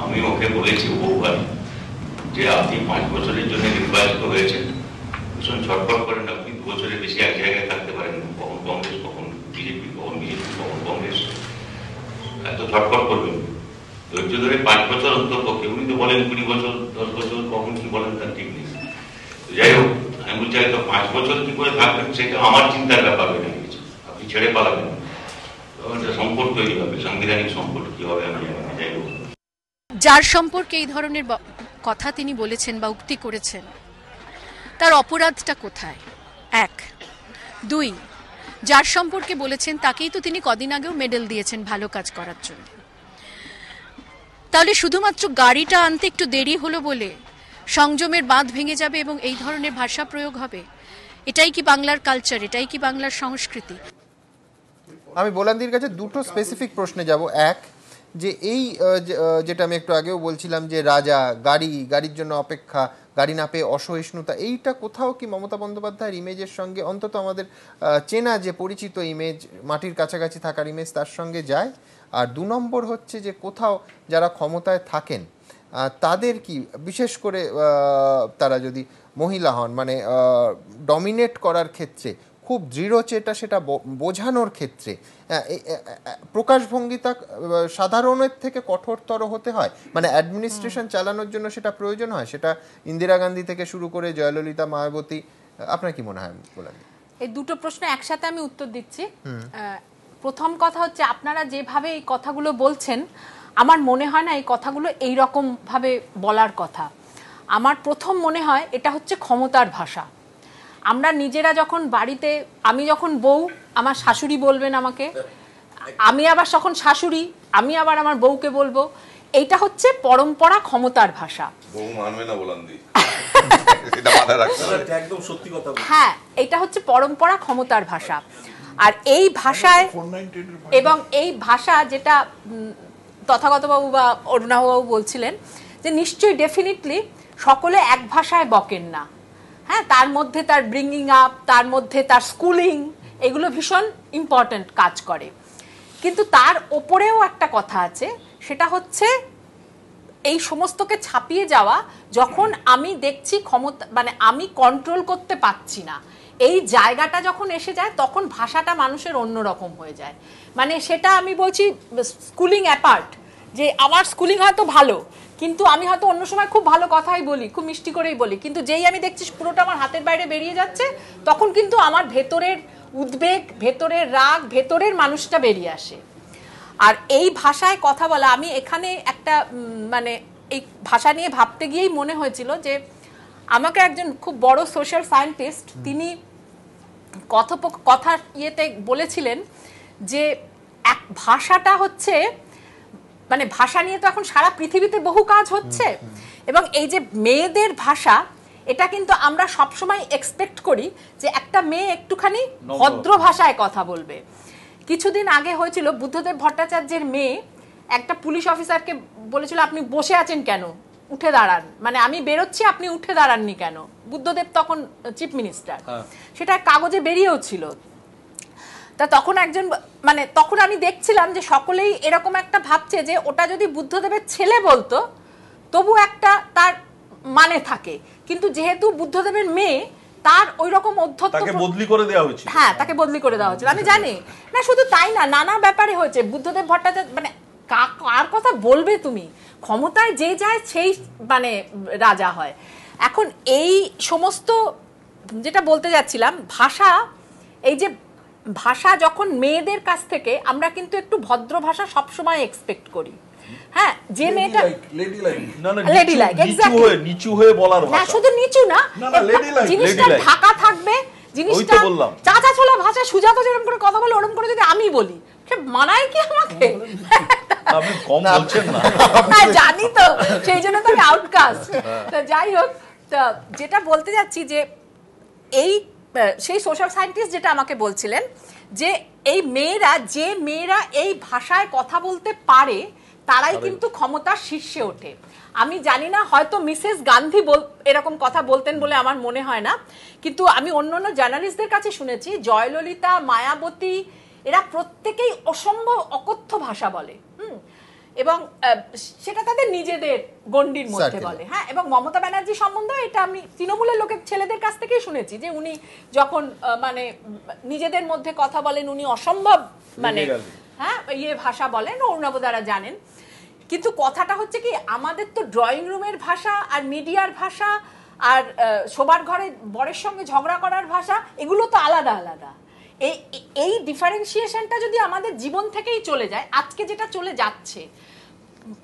আমি ওকে বলেছি বহুবার যে আপনি 5 বছরের জন্য নির্বাচিত হয়েছেন, ভীষণ ছটফট করেন, আপনি 2 বছরের বেশি এক জায়গায় থাকতে পারেন, কখন কংগ্রেস কখন ছটফট করবেন। ধৈর্য ধরে 5 বছর অন্তপক্ষে, উনি তো বলেন 20 বছর 10 বছর, কখন কি বলেন তার ঠিক নেই। যাই হোক, আমি বলছি হয়তো 5 বছর কি করে থাকবেন সেটা আমার চিন্তার ব্যাপার হয়ে গেছে। আপনি ছেড়ে পালাবেন, তখন একটা সম্পদ তৈরি হবে, সাংবিধানিক সম্পদ কি হবে আমি জানি না। যাই হোক,
যার সম্পর্কে এই ধরনের কথা তিনি বলেছেন বা উক্তি করেছেন, তার অপরাধটা কোথায়? 1, 2, যার সম্পর্কে বলেছেন তাকেই তো তিনি কদিন আগেও মেডেল দিয়েছেন ভালো কাজ করার জন্য। তাহলে শুধুমাত্র গাড়িটা আনতে একটু দেরি হলো বলে সংযমের বাঁধ ভেঙে যাবে এবং এই ধরনের ভাষা প্রয়োগ হবে? এটাই কি বাংলার কালচার? এটাই কি বাংলার সংস্কৃতি?
আমি বোলান্দির কাছে দুটো স্পেসিফিক প্রশ্নে যাব। এক, যে এই যেটা আমি একটু আগেও বলছিলাম যে রাজা, গাড়ির জন্য অপেক্ষা, গাড়ি না পেয়ে অসহিষ্ণুতা, এইটা কোথাও কি মমতা বন্দ্যোপাধ্যায়ের ইমেজের সঙ্গে, অন্তত আমাদের চেনা যে পরিচিত ইমেজ, মাটির কাছাকাছি থাকার ইমেজ, তার সঙ্গে যায়? আর 2 নম্বর হচ্ছে যে কোথাও যারা ক্ষমতায় থাকেন তাদের কি, বিশেষ করে তারা যদি মহিলা হন, মানে ডমিনেট করার ক্ষেত্রে খুব দৃঢ়চেতা, সেটা বোঝানোর ক্ষেত্রে প্রকাশভঙ্গিতা সাধারণের থেকে কঠোরতর হতে হয়, মানে অ্যাডমিনিস্ট্রেশন চালানোর জন্য সেটা প্রয়োজন হয়, সেটা ইন্দিরা গান্ধী থেকে শুরু করে জয়ললিতা, মায়াবতী। আপনার কি মনে হয়? বলেন।
এই দুটো প্রশ্ন একসাথে আমি উত্তর দিচ্ছি। প্রথম কথা হচ্ছে, আপনারা যেভাবে এই কথাগুলো বলছেন, আমার মনে হয় না এই কথাগুলো এই রকম ভাবে বলার কথা। আমার প্রথম মনে হয় এটা হচ্ছে ক্ষমতার ভাষা। আমরা নিজেরা যখন বাড়িতে, আমি যখন বউ, আমার শাশুড়ি বলবেন আমাকে, আমি আবার যখন শাশুড়ি, আমি আবার আমার বউকে বলবো, এইটা হচ্ছে পরম্পরা, ক্ষমতার ভাষা।
বউ মানবে না বলান্দি, এটা মাথায় রাখতে হবে।
একদম সত্যি কথা।
হ্যাঁ, এটা হচ্ছে পরম্পরা, ক্ষমতার ভাষা। আর এই ভাষায়, এবং এই ভাষা যেটা তথাগতবাবু বা অরুণাবাবু বলছিলেন, যে নিশ্চয়ই ডেফিনেটলি সকলে এক ভাষায় বকেন না। হ্যাঁ, তার মধ্যে তার ব্রিঙ্গিং আপ, তার মধ্যে তার স্কুলিং, এগুলো ভীষণ ইম্পর্ট্যান্ট কাজ করে। কিন্তু তার ওপরেও একটা কথা আছে, সেটা হচ্ছে এই সমস্তকে ছাপিয়ে যাওয়া, যখন আমি দেখছি ক্ষমতা, মানে আমি কন্ট্রোল করতে পারছি না, এই জায়গাটা যখন এসে যায়, তখন ভাষাটা মানুষের অন্যরকম হয়ে যায়। মানে সেটা আমি বলছি স্কুলিং অ্যাপার্ট, যে আমার স্কুলিং হয়তো ভালো, কিন্তু আমি হয়তো অন্য সময় খুব ভালো কথাই বলি, খুব মিষ্টি করেই বলি, কিন্তু যেই আমি দেখছি পুরোটা আমার হাতের বাইরে বেরিয়ে যাচ্ছে, তখন কিন্তু আমার ভেতরের উদ্বেগ, ভেতরের রাগ, ভেতরের মানুষটা বেরিয়ে আসে। আর এই ভাষায় কথা বলা, আমি এখানে একটা মানে এই ভাষা নিয়ে ভাবতে গিয়েই মনে হয়েছিল যে আমাকে একজন খুব বড় সোশ্যাল সায়েন্টিস্ট, তিনি কথার ইয়েতে বলেছিলেন যে এক ভাষাটা হচ্ছে, মানে ভাষা নিয়ে তো এখন সারা পৃথিবীতে বহু কাজ হচ্ছে, এবং এই যে মেয়েদের ভাষা, এটা কিন্তু আমরা সবসময় এক্সপেক্ট করি যে একটা মেয়ে একটুখানি ভদ্র ভাষায় কথা বলবে। কিছুদিন আগে হয়েছিল, বুদ্ধদেব ভট্টাচার্যের মেয়ে একটা পুলিশ অফিসারকে বলেছিল, আপনি বসে আছেন কেন, উঠে দাঁড়ান, মানে আমি বেরোচ্ছি, আপনি উঠে দাঁড়াননি কেন? বুদ্ধদেব তখন চিফ মিনিস্টার, সেটা কাগজে বেরিয়েও ছিল। তা তখন একজন, মানে তখন আমি দেখছিলাম যে সকলেই এরকম একটা ভাবছে যে ওটা যদি বুদ্ধদেবের ছেলে বলতো তবু একটা তার মানে থাকে, কিন্তু যেহেতু বুদ্ধদেবের মেয়ে, তার ওই রকম অধ্যত্ত,
তাকে বদলি করে দেওয়া হয়েছিল।
হ্যাঁ, তাকে বদলি করে দেওয়া হয়েছিল, আমি জানি না। শুধু তাই না, নানা ব্যাপারে হয়েছে। বুদ্ধদেব ভট্টাচার্য, মানে কার কথা বলবে তুমি? ক্ষমতায় যে যায় সেই মানে রাজা হয়। এখন এই সমস্ত যেটা বলতে যাচ্ছিলাম, ভাষা, এই যে ভাষা যখন মেয়েদের কাছ থেকে, আমরা কিন্তু একটু ভদ্র ভাষা সবসময় এক্সপেক্ট করি। হ্যাঁ, যে মেয়েটা লেডি লাইক, এক্স্যাক্টলি,
নিচু হয়ে বলার ভাষা,
না শুধু নিচু না, জিনিসটা ঢাকা থাকবে, জিনিসটা চাচা ছোলা ভাষা, সুজাতা যেরকম করে কথা বলে ওরকম করে যদি আমি বলি, সে মানায় কি আমাকে?
আপনি কম বলছেন না,
জানি তো, সেই জন্য তো আমি আউটকাস্ট। যাই হোক, যেটা বলতে যাচ্ছি যে এই সেই সোশ্যাল সায়েন্টিস্ট যেটা আমাকে বলছিলেন, যে এই মেয়েরা, যে মেয়েরা এই ভাষায় কথা বলতে পারে, তারাই কিন্তু ক্ষমতার শীর্ষে ওঠে। আমি জানি না, হয়তো মিসেস গান্ধী এরকম কথা বলতেন বলে আমার মনে হয় না, কিন্তু আমি অন্যান্য জার্নালিস্টদের কাছে শুনেছি, জয়ললিতা, মায়াবতী, এরা প্রত্যেকেই অসম্ভব অকথ্য ভাষা বলে, এবং সেটা তাদের নিজেদের গণ্ডির মধ্যে বলে। হ্যাঁ, এবং মমতা ব্যানার্জি সম্বন্ধে এটা আমি তৃণমূলের লোকের ছেলেদের কাছ থেকেই শুনেছি, যে উনি যখন মানে নিজেদের মধ্যে কথা বলেন, উনি অসম্ভব মানে হ্যাঁ ভাষা বলেন, অরুণাভ দ্বারা জানেন। কিন্তু কথাটা হচ্ছে কি, আমাদের তো ড্রয়িং রুমের ভাষা আর মিডিয়ার ভাষা আর শোবার ঘরে বরের সঙ্গে ঝগড়া করার ভাষা, এগুলো তো আলাদা আলাদা। এই ডিফারেন্সিয়েশনটা যদি আমাদের জীবন থেকেই চলে যায়, আজকে যেটা চলে যাচ্ছে,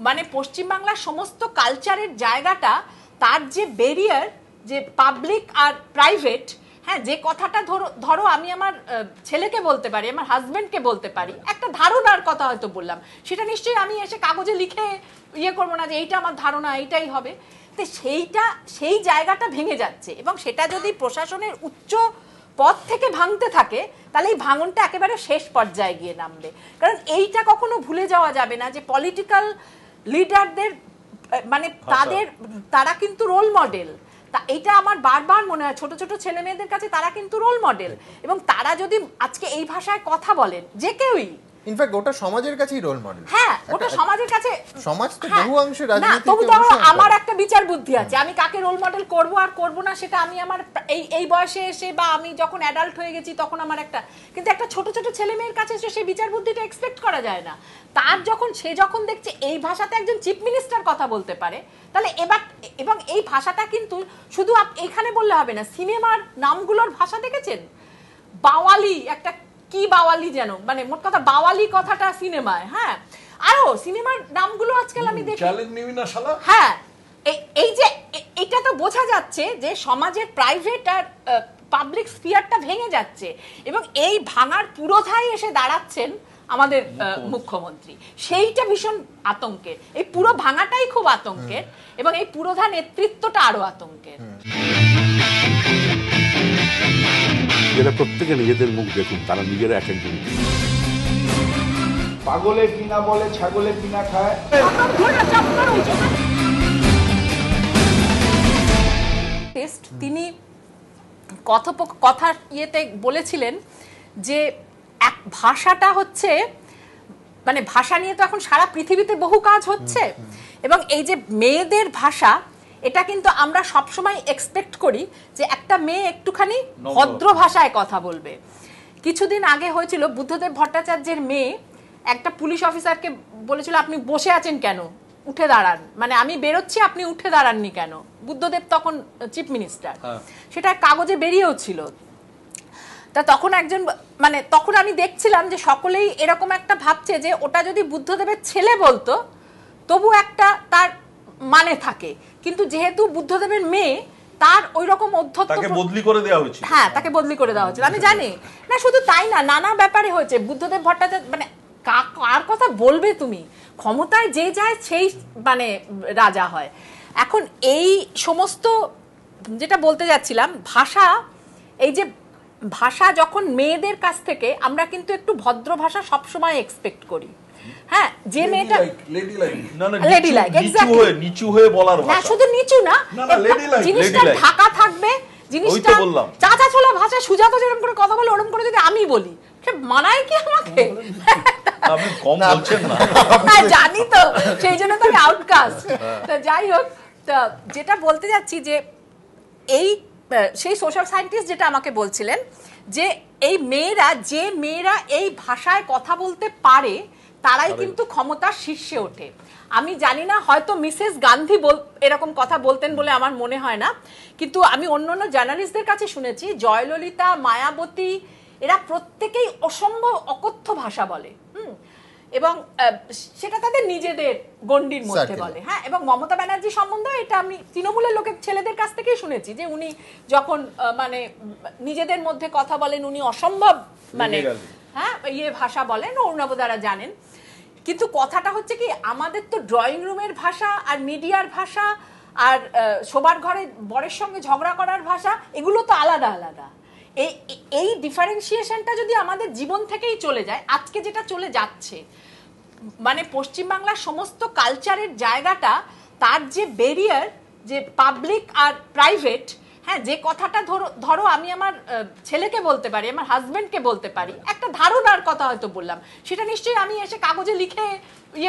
মানে পশ্চিমবাংলার সমস্ত কালচারের জায়গাটা, তার যে ব্যারিয়ার, যে পাবলিক আর প্রাইভেট, হ্যাঁ, যে কথাটা ধরো আমি আমার ছেলেকে বলতে পারি, আমার হাজবেন্ডকে বলতে পারি, একটা ধারণার কথা হয়তো বললাম, সেটা নিশ্চয়ই আমি এসে কাগজে লিখে করবো না যে এইটা আমার ধারণা, এইটাই হবে। তো সেই জায়গাটা ভেঙে যাচ্ছে, এবং সেটা যদি প্রশাসনের উচ্চ পদ থেকে ভাঙতে থাকে, তাহলে এই ভাঙনটা একেবারে শেষ পর্যায়ে গিয়ে নামবে। কারণ এইটা কখনো ভুলে যাওয়া যাবে না যে পলিটিক্যাল লিডারদের, মানে তারা কিন্তু রোল মডেল। এইটা আমার বারবার মনে হয়, ছোট ছোট ছেলে মেয়েদের কাছে তারা কিন্তু রোল মডেল, এবং তারা যদি আজকে এই ভাষায় কথা বলেন, যে কেউই,
ইনফ্যাক্ট ওটা সমাজের কাছেই রোল মডেল।
হ্যাঁ, ওটা সমাজের কাছে, সমাজ তো বহু অংশে রাজনীতি। তবু তো আমার একটা বিচার বুদ্ধি আছে, আমি কাকে রোল মডেল করব আর করব না, সেটা আমি আমার এই বয়সে এসে বা আমি যখন অ্যাডাল্ট হয়ে গেছি তখন আমার একটা, কিন্তু একটা ছোট ছোট ছেলে মেয়ের কাছে এসে সেই বিচার বুদ্ধিটা এক্সপেক্ট করা যায় না। তার যখন দেখছে এই ভাষাতে একজন চিফ মিনিস্টার কথা বলতে পারে, তাহলে এবং এই ভাষাটা কিন্তু শুধু এখানে বললে হবে না, সিনেমার নামগুলোর ভাষা দেখেছেন, বাওয়ালি, একটা কি বাওয়ালি যেন, মানে মোট কথা বাওয়ালি কথাটা সিনেমায়, হ্যাঁ, আরো সিনেমার নামগুলো আজকাল আমি দেখি, হ্যাঁ, এই যে এটা তো বোঝা যাচ্ছে যে সমাজের প্রাইভেট আর পাবলিক স্ফিয়ারটা ভেঙে যাচ্ছে, এবং এই ভাঙার পুরোধায় এসে দাঁড়াচ্ছেন আমাদের মুখ্যমন্ত্রী। সেইটা ভীষণ আতঙ্কের, এই পুরো ভাঙাটাই খুব আতঙ্কের, এবং এই পুরোধা নেতৃত্বটা আরো আতঙ্কের।
এরা প্রত্যেকে নিজেদের মুখ দেখুন, তারা নিজেরা এক একজন।
পাগলে কিনা বলে ছাগলে কিনা খায়।
তিনি কথার ইয়েতে বলেছিলেন যে এক ভাষাটা হচ্ছে, মানে ভাষা নিয়ে তো এখন সারা পৃথিবীতে বহু কাজ হচ্ছে, এবং এই যে মেয়েদের ভাষা, এটা কিন্তু আমরা সবসময় এক্সপেক্ট করি যে একটা মেয়ে একটুখানি ভদ্র ভাষায় কথা বলবে। কিছুদিন আগে হয়েছিল, বুদ্ধদেব ভট্টাচার্যের মেয়ে একটা পুলিশ অফিসারকে বলেছিল, আপনি বসে আছেন কেন, উঠে দাঁড়ান, মানে আমি বেরোচ্ছি আপনি উঠে দাঁড়াননি কেন। বুদ্ধদেব তখন চিফ মিনিস্টার, সেটা কাগজে বেরিয়েও ছিল। তা তখন তখন আমি দেখছিলাম যে সকলেই এরকম একটা ভাবছে যে ওটা যদি বুদ্ধদেবের ছেলে বলতো তবু একটা তার মানে থাকে, কিন্তু যেহেতু বুদ্ধদেবের মেয়ে, তার ওই রকম অধ্যত্ত,
তাকে বদলি করে দেওয়া হয়েছিল।
হ্যাঁ, তাকে বদলি করে দেওয়া হয়েছিল, আমি জানি না। শুধু তাই না, নানা ব্যাপারে হয়েছে। বুদ্ধদেব ভট্টাচার্য, মানে কার কথা বলবে তুমি, ক্ষমতায় যে যায় সেই মানে রাজা হয়। এখন এই সমস্ত যেটা বলতে যাচ্ছিলাম, ভাষা, এই যে ভাষা যখন মেয়েদের কাছ থেকে, আমরা কিন্তু একটু ভদ্র ভাষা সবসময় এক্সপেক্ট করি, হ্যাঁ, যে মেয়েটা লেডি লাইক, এক্স্যাক্টলি, নিচু হয়ে বলার ভাষা, না শুধু নিচু না, জিনিসটা ঢাকা থাকবে, জিনিসটা চাচা ছোলা ভাষা, সুজাতা যেরকম করে কথা বলে ওরকম করে যদি আমি বলি, সে মানায় কি আমাকে?
আপনি কম বলছেন না,
জানি তো, সেই জন্য তো আমি আউটকাস্ট। যাই হোক, যেটা বলতে যাচ্ছি যে সেই সোশ্যাল সায়েন্টিস্ট যেটা আমাকে বলছিলেন যে এই মেয়েরা এই ভাষায় কথা বলতে পারে, তারাই কিন্তু ক্ষমতার শীর্ষে ওঠে। আমি জানি না, হয়তো মিসেস গান্ধী এরকম কথা বলতেন বলে আমার মনে হয় না, কিন্তু আমি অন্যান্য জার্নালিস্টদের কাছে শুনেছি, জয়ললিতা, মায়াবতী, এরা প্রত্যেকেই অসম্ভব অকথ্য ভাষা বলে, এবং সেটা তাদের নিজেদের গণ্ডির মধ্যে বলে। হ্যাঁ, এবং মমতা ব্যানার্জি সম্বন্ধে এটা আমি তৃণমূলের লোকের ছেলেদের কাছ থেকেই শুনেছি যে উনি যখন মানে নিজেদের মধ্যে কথা বলেন, উনি অসম্ভব মানে হ্যাঁ ভাষা বলেন, অরুণাভ দ্বারা জানেন। কিন্তু কথাটা হচ্ছে কি, আমাদের তো ড্রয়িং রুমের ভাষা আর মিডিয়ার ভাষা আর শোবার ঘরে বরের সঙ্গে ঝগড়া করার ভাষা, এগুলো তো আলাদা আলাদা। এই ডিফারেন্সিয়েশনটা যদি আমাদের জীবন থেকেই চলে যায়, আজকে যেটা চলে যাচ্ছে, মানে পশ্চিমবাংলার সমস্ত কালচারের জায়গাটা, তার যে ব্যারিয়ার, যে পাবলিক আর প্রাইভেট, হ্যাঁ, যে কথাটা ধরো আমি আমার ছেলেকে বলতে পারি, আমার হাজবেন্ডকে বলতে পারি, একটা ধারণার কথা হয়তো বললাম, সেটা নিশ্চয়ই আমি এসে কাগজে লিখে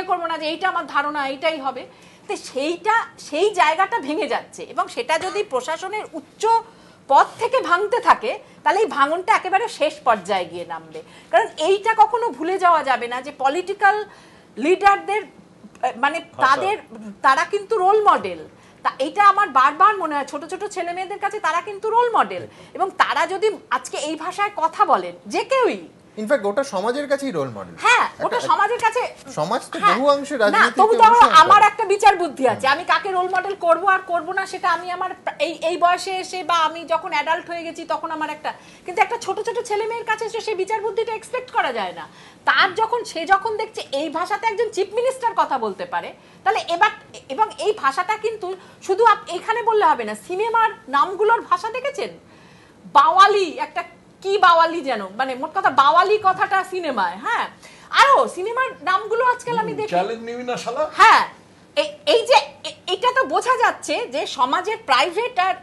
করবো না যে এইটা আমার ধারণা, এইটাই হবে। তো সেই জায়গাটা ভেঙে যাচ্ছে, এবং সেটা যদি প্রশাসনের উচ্চ পথ থেকে ভাঙতে থাকে, তাহলে এই ভাঙনটা একেবারে শেষ পর্যায়ে গিয়ে নামবে। কারণ এইটা কখনো ভুলে যাওয়া যাবে না যে পলিটিক্যাল লিডারদের মানে তারা কিন্তু রোল মডেল। তা এটা আমার বারবার মনে হয়, ছোট ছোট ছেলে মেয়েদের কাছে তারা কিন্তু রোল মডেল, এবং তারা যদি আজকে এই ভাষায় কথা বলেন, যে কেউই,
ইনফ্যাক্ট ওটা সমাজের কাছেই রোল মডেল।
হ্যাঁ, ওটা সমাজের কাছে,
সমাজ তো বহু অংশে রাজনীতি।
তবু তো আমার একটা বিচার বুদ্ধি আছে, আমি কাকে রোল মডেল করব আর করব না সেটা আমি আমার এই বয়সে এসে বা আমি যখন অ্যাডাল্ট হয়ে গেছি তখন আমার একটা, কিন্তু একটা ছোট ছোট ছেলে মেয়ের কাছে এসে সেই বিচার বুদ্ধিটা এক্সপেক্ট করা যায় না। তার সে যখন দেখছে এই ভাষাতে একজন চিফ মিনিস্টার কথা বলতে পারে, তাহলে এবং এই ভাষাটা কিন্তু শুধু এখানে বললে হবে না, সিনেমার নামগুলোর ভাষা দেখেছেন, বাওয়ালি, একটা কি বাওয়ালি যেন, মানে মোট কথা বাওয়ালি কথাটা সিনেমায়, হ্যাঁ, আরো সিনেমার নামগুলো আজকাল আমি দেখি। হ্যাঁ, এই যে এটা তো বোঝা যাচ্ছে যে সমাজের প্রাইভেট আর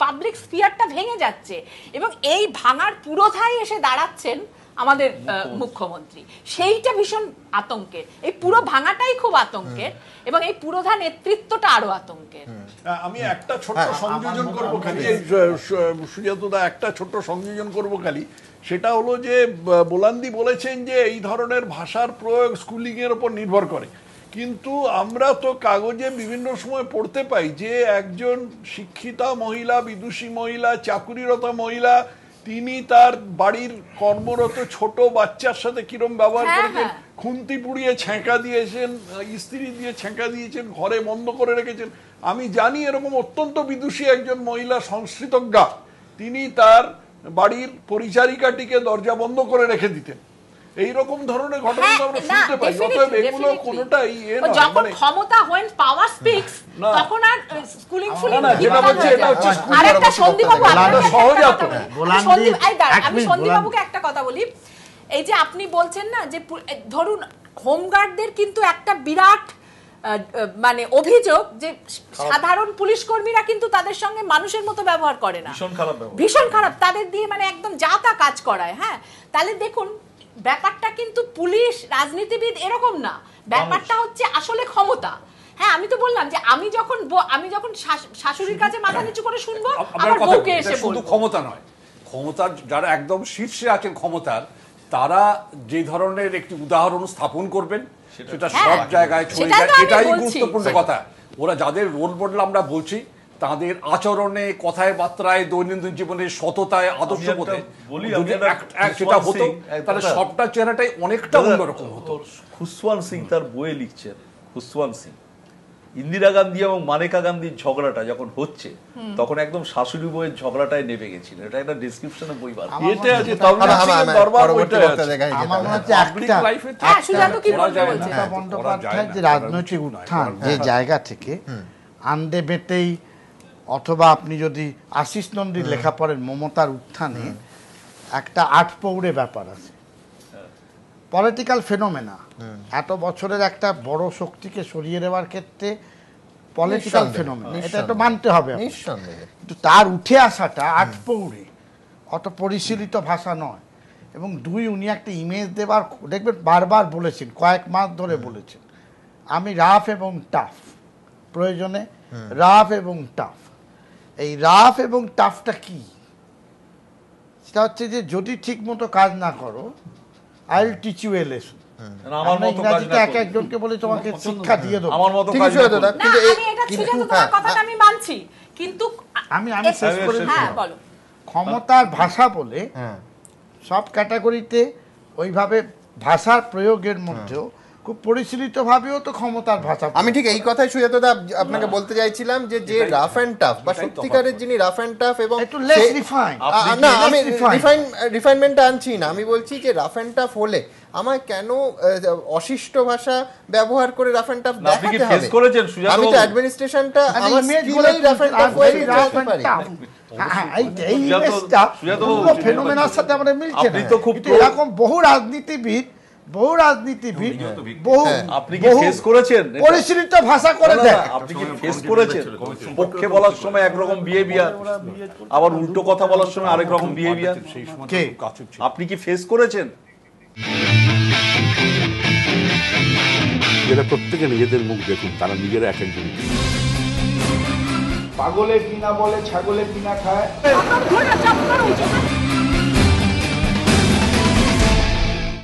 পাবলিক স্ফিয়ারটা ভেঙে যাচ্ছে, এবং এই ভাঙার পুরোধায় এসে দাঁড়াচ্ছেন আমাদের মুখ্যমন্ত্রী। সেইটা ভীষণ আতঙ্কের, এই পুরো ভাঙাটাই খুব আতঙ্কের, এবং এই পুরোধা নেতৃত্বটা আরো আতঙ্কের।
আমি একটা ছোট্ট সংযোজন করবো খালি, সুজাতদা একটা ছোট্ট সংযোজন করবো খালি, সেটা হলো যে বোলান্দি বলেছেন যে এই ধরনের ভাষার প্রয়োগ স্কুলিং এর উপর নির্ভর করে, কিন্তু আমরা তো কাগজে বিভিন্ন সময় পড়তে পাই যে একজন শিক্ষিতা মহিলা, বিদুষী মহিলা, চাকুরিরত মহিলা, তিনি তার বাড়ির কর্মরত ছোট বাচ্চার সাথে কিরম ব্যবহার করেছেন, খুন্তি পুড়িয়ে ছ্যাঁকা দিয়েছেন, ইস্ত্রি দিয়ে ছ্যাঁকা দিয়েছেন, ঘরে বন্ধ করে রেখেছেন। আমি জানি এরকম অত্যন্ত বিদুষী একজন মহিলা সংস্কৃতজ্ঞা, তিনি তার বাড়ির পরিচারিকাটিকে দরজা বন্ধ করে রেখে দিতেন। এইরকম ধরনের ঘটনা আমরা শুনতে পাই। অতএব এগুলো কোনোটাই
যখন ক্ষমতা when power speaks, তখন আর স্কুলিং ফুলিং
যেটা বলছে এটা হচ্ছে
আরেকটা সন্দীপবাবু,
সহজাত।
আমি সন্দীপবাবুকে একটা কথা বলি, এই যে আপনি বলছেন না যে ধরুন হোমগার্ডদের কিন্তু একটা বিরাট মানে অভিযোগ যে সাধারণ পুলিশ কর্মীরা কিন্তু তাদের সঙ্গে মানুষের মতো ব্যবহার করে না, ভীষণ খারাপ, তাদের দিয়ে মানে একদম যা তা কাজ করায়। হ্যাঁ, তাহলে দেখুন ব্যাপারটা কিন্তু পুলিশ রাজনীতিবিদ এরকম না, ব্যাপারটা হচ্ছে আসলে ক্ষমতা। হ্যাঁ, আমি তো বললাম যে আমি যখন শাশুড়ির কাছে মাথা নিচু করে শুনবো, আমার বউকে এসে বলবো।
শুধু ক্ষমতা নয়, ক্ষমতার যারা একদম শীর্ষে আছেন ক্ষমতার, তারা যে ধরনের একটি উদাহরণ স্থাপন করবেন সেটা সব জায়গায় ছড়িয়ে যায়, এটাই গুরুত্বপূর্ণ কথা। ওরা যাদের রোল মডেল আমরা বলছি, তাদের আচরণে, কথায় বার্তায়, দৈনন্দিন জীবনের সততায়, আদর্শবোধে সেটা হতো, তাহলে সবটা চেহারাটাই অনেকটা অন্যরকম হতো।
খুশওয়ান্ত সিং তার বইয়ে লিখছেন, খুশওয়ান্ত সিং, ইন্দিরা গান্ধী এবং মানেকা গান্ধীর ঝগড়াটা যখন হচ্ছে তখন একদম শাশুড়ি বইয়ের ঝগড়াটায় নেমে গেছিল। এটা একটা ডেসক্রিপশনে বই বার
এতে আছে দরবার ওইটা আছে।
আমার মনে হচ্ছে একটা বন্দ্যোপাধ্যায়ের যে রাজনৈতিক উত্থান, যে জায়গা থেকে আন্দে বেটেই, অথবা আপনি যদি আশিস নন্দীর লেখা পড়েন মমতার উত্থানে, একটা আটপৌড়ে ব্যাপার আছে, পলিটিক্যাল ফেনোমেনা। এত বছরের একটা বড় শক্তিকে সরিয়ে দেওয়ার ক্ষেত্রে পলিটিক্যাল ফেনোমেনা, এটা একটু মানতে হবে, কিন্তু তার উঠে আসাটা আটপৌড়ে, অত পরিশীলিত ভাষা নয়। এবং উনি একটা ইমেজ দেবার, দেখবেন বারবার বলেছেন, কয়েক মাস ধরে বলেছেন, আমি রাফ এবং টাফ, প্রয়োজনে রাফ এবং টাফ। এই রাফ এবং টাফটা কি? সেটা হচ্ছে যে যদি ঠিক মতো কাজ না করো, I will teach you a lesson. ইংরেজিতে এক একজনকে বলে তোমাকে শিক্ষা দিয়ে দেবো,
আমি মানছি, কিন্তু
আমি শেষ করে ক্ষমতার ভাষা বলে সব ক্যাটাগরিতে ওইভাবে ভাষার প্রয়োগের মধ্যেও খুব পরিশীলিত ভাবেও তো ক্ষমতার ভাষা।
আমি ঠিক এই কথাই সুজাতদা আপনাকে বলতে চাইছিলাম যে রাফ এন্ড টাফ বা সত্যিকারের যিনি রাফ এন্ড টাফ, এবং
একটু লেস রিফাইন,
না আমি রিফাইনমেন্টটা আনছি না, আমি বলছি যে রাফ এন্ড টাফ হলে আমার কেন অশিষ্ট ভাষা ব্যবহার করে রাফ এন্ড টাফ দেখাতে হবে? আমি তো অ্যাডমিনিস্ট্রেশনটা আমার স্কিলেই রাফ এন্ড টাফ হয়ে যেতে পারি।
এই ইমেজটা পুরো ফেনোমেনার সাথে আমাদের মিলছে না। এরকম বহু রাজনীতিবিদ
আপনি কি ফেস করেছেন
পরিশীলিত ভাষা করে দেয়?
আপনি কি ফেস করেছেন পক্ষে বলার সময় একরকম বিহেভিয়ার, আবার উল্টো কথা বলার সময় আরেক রকম বিহেভিয়ার? আপনি কি ফেস করেছেন?
যারা প্রত্যেকে নিজেদের মুখ দেখুন, তারা নিজেরা এক একজন।
পাগলে কিনা বলে ছাগলে কিনা খায়।